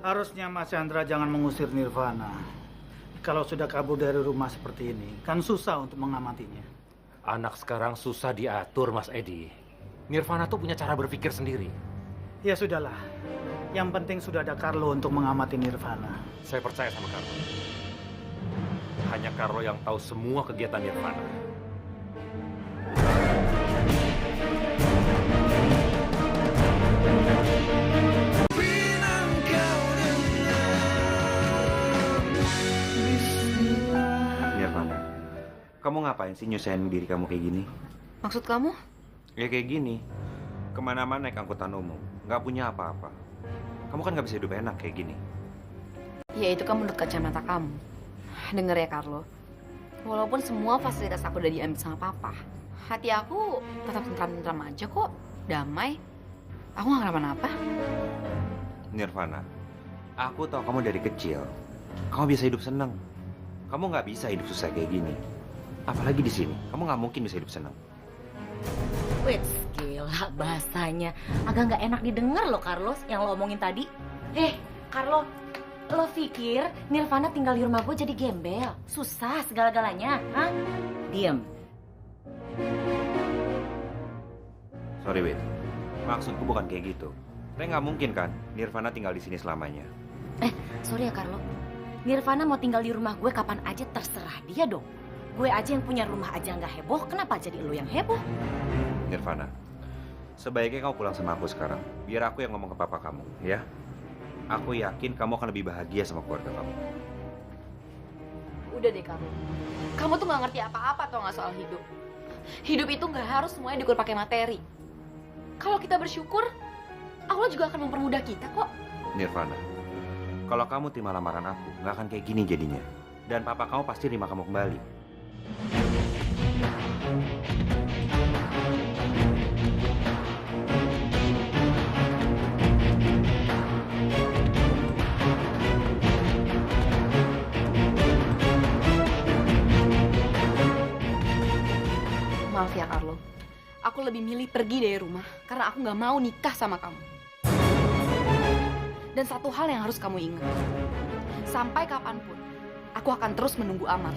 Harusnya Mas Chandra jangan mengusir Nirvana. Kalau sudah kabur dari rumah seperti ini, kan susah untuk mengamatinya. Anak sekarang susah diatur, Mas Edi. Nirvana tuh punya cara berpikir sendiri. Ya sudahlah. Yang penting sudah ada Carlo untuk mengamati Nirvana. Saya percaya sama Carlo. Hanya Carlo yang tahu semua kegiatan Nirvana. Nirvana, kamu ngapain sih nyusahin diri kamu kayak gini? Maksud kamu? Ya kayak gini. Kemana-mana naik angkutan umum, nggak punya apa-apa. Kamu kan nggak bisa hidup enak kayak gini. Ya itu kan menurut kacamata kamu. Dengar ya Carlo, walaupun semua fasilitas aku udah diambil sama papa, hati aku tetap tentram-tentram aja kok, damai. Aku nggak kenapa-napa. Nirvana, aku tahu kamu dari kecil. Kamu bisa hidup senang. Kamu nggak bisa hidup susah kayak gini. Apalagi di sini, kamu nggak mungkin bisa hidup senang. Wait, gila bahasanya. Agak nggak enak didengar loh, Carlos, yang lo omongin tadi. Carlo, lo pikir Nirvana tinggal di rumah gue jadi gembel? Susah segala-galanya, hah? Diem. Sorry, Wit. Maksudku bukan kayak gitu. Tapi nggak mungkin kan Nirvana tinggal di sini selamanya. Sorry ya, Carlo. Nirvana mau tinggal di rumah gue kapan aja terserah dia dong. Gue aja yang punya rumah aja nggak heboh, kenapa jadi lo yang heboh? Nirvana, sebaiknya kamu pulang sama aku sekarang. Biar aku yang ngomong ke papa kamu, ya. Aku yakin kamu akan lebih bahagia sama keluarga kamu. Udah deh kamu. Kamu tuh nggak ngerti apa-apa tau nggak soal hidup. Hidup itu nggak harus semuanya diukur pakai materi. Kalau kita bersyukur, Allah juga akan mempermudah kita kok. Nirvana, kalau kamu terima lamaran aku, nggak akan kayak gini jadinya. Dan papa kamu pasti terima kamu kembali. Maaf ya Carlo, aku lebih milih pergi dari rumah karena aku nggak mau nikah sama kamu. Dan satu hal yang harus kamu ingat, sampai kapanpun, aku akan terus menunggu Amar.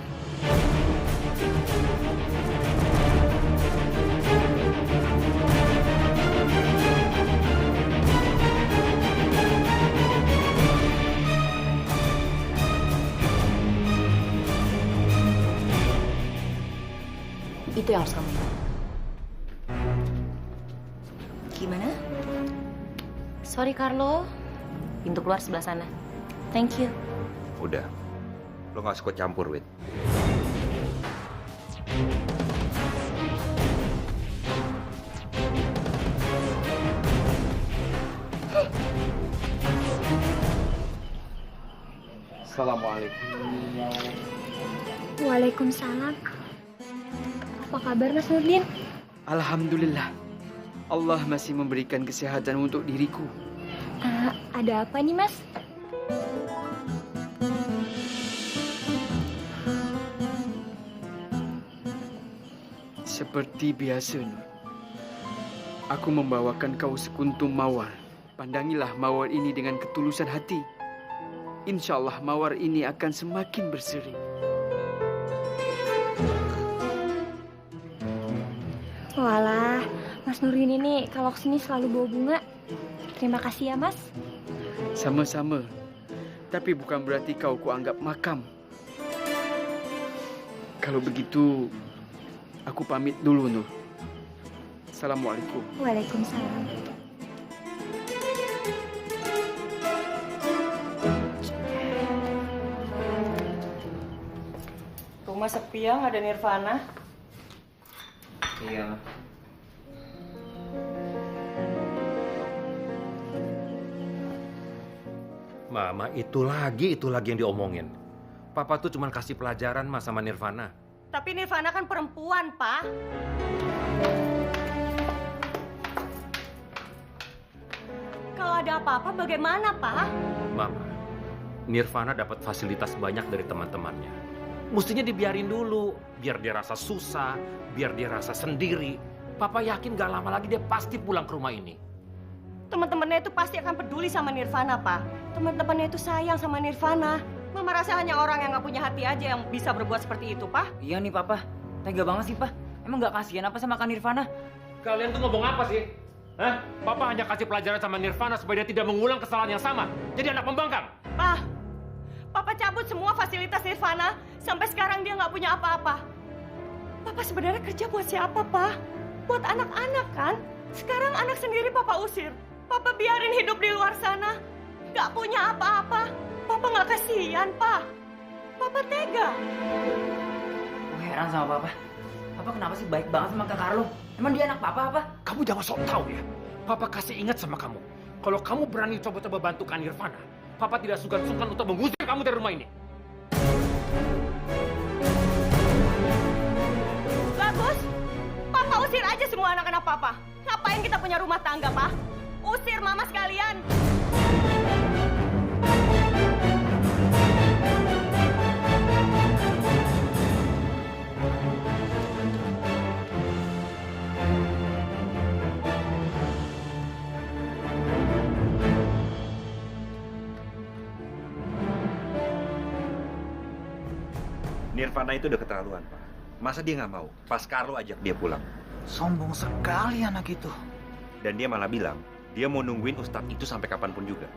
Itu yang harus kamu ingat. Gimana? Sorry, Carlo. Pintu keluar sebelah sana. Thank you. Udah. Lo gak suka campur, Wit. Assalamualaikum. Waalaikumsalam. Apa kabar Mas Nurdin? Alhamdulillah. Allah masih memberikan kesehatan untuk diriku. Ada apa nih Mas? Seperti biasa, Nur. Aku membawakan kau sekuntum mawar. Pandangilah mawar ini dengan ketulusan hati. Insya Allah mawar ini akan semakin berseri. Walah, Mas Nurdin ini kalau kesini selalu bawa bunga. Terima kasih ya Mas. Sama-sama. Tapi bukan berarti kau kuanggap makam. Kalau begitu, aku pamit dulu, Nur. Assalamualaikum. Waalaikumsalam. Rumah sepi ya, nggak ada Nirvana. Iya. Mama, itu lagi yang diomongin. Papa tuh cuma kasih pelajaran mas sama Nirvana. Tapi Nirvana kan perempuan, Pak. Kalau ada apa-apa bagaimana, Pak? Mama, Nirvana dapat fasilitas banyak dari teman-temannya. Mestinya dibiarin dulu, biar dia rasa susah, biar dia rasa sendiri. Papa yakin gak lama lagi dia pasti pulang ke rumah ini. Teman-temannya itu pasti akan peduli sama Nirvana, Pak. Teman-temannya itu sayang sama Nirvana. Mama rasa hanya orang yang gak punya hati aja yang bisa berbuat seperti itu, Pak. Iya nih Papa, tega banget sih Pak. Emang gak kasihan apa sama Kak Nirvana? Kalian tuh ngomong apa sih? Hah? Papa hanya kasih pelajaran sama Nirvana supaya dia tidak mengulang kesalahan yang sama. Jadi anak pembangkang. Pak, Papa cabut semua fasilitas Nirvana. Sampai sekarang dia nggak punya apa-apa. Papa sebenarnya kerja buat siapa, Pak? Buat anak-anak kan? Sekarang anak sendiri Papa usir. Papa biarin hidup di luar sana. Nggak punya apa-apa. Papa nggak kasihan, Pak. Papa tega. Gue heran sama Papa. Papa kenapa sih baik banget sama Kak Carlo? Emang dia anak Papa apa? Kamu jangan sok tahu ya. Papa kasih ingat sama kamu. Kalau kamu berani coba-coba bantu Kak Nirvana, Papa tidak sungkan-sungkan untuk mengusir kamu dari rumah ini. Bagus. Papa usir aja semua anak-anak Papa. Ngapain kita punya rumah tangga, Pak? Usir Mama sekalian. Nirvana itu udah keterlaluan, Pak. Masa dia nggak mau? Pas Carlo ajak dia pulang. Sombong sekali anak itu. Dan dia malah bilang, dia mau nungguin Ustadz itu sampai kapanpun juga.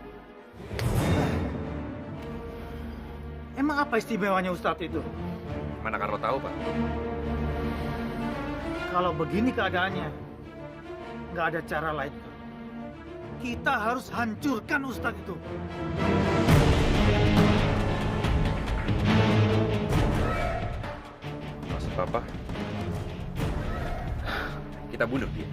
Emang apa istimewanya Ustadz itu? Mana Carlo tahu, Pak? Kalau begini keadaannya, nggak ada cara lain. Kita harus hancurkan Ustadz itu. Maksud Papa, kita bunuh dia.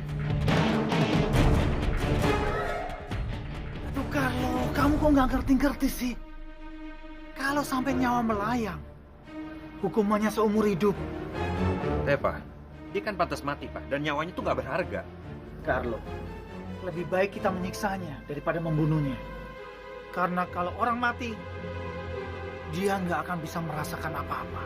Aduh Carlo, kamu kok nggak ngerti-ngerti sih? Kalau sampai nyawa melayang, hukumannya seumur hidup. Pak, dia kan pantas mati, Pak. Dan nyawanya tuh nggak berharga. Carlo, lebih baik kita menyiksanya daripada membunuhnya. Karena kalau orang mati, dia nggak akan bisa merasakan apa-apa.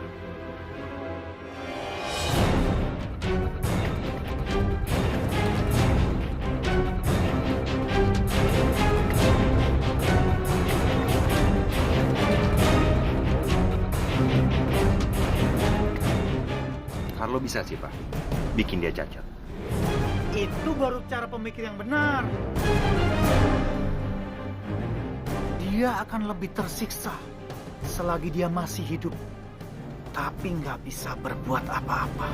Carlo bisa sih, Pak. Bikin dia cacat. Itu baru cara pemikir yang benar. Dia akan lebih tersiksa selagi dia masih hidup. Tapi nggak bisa berbuat apa-apa.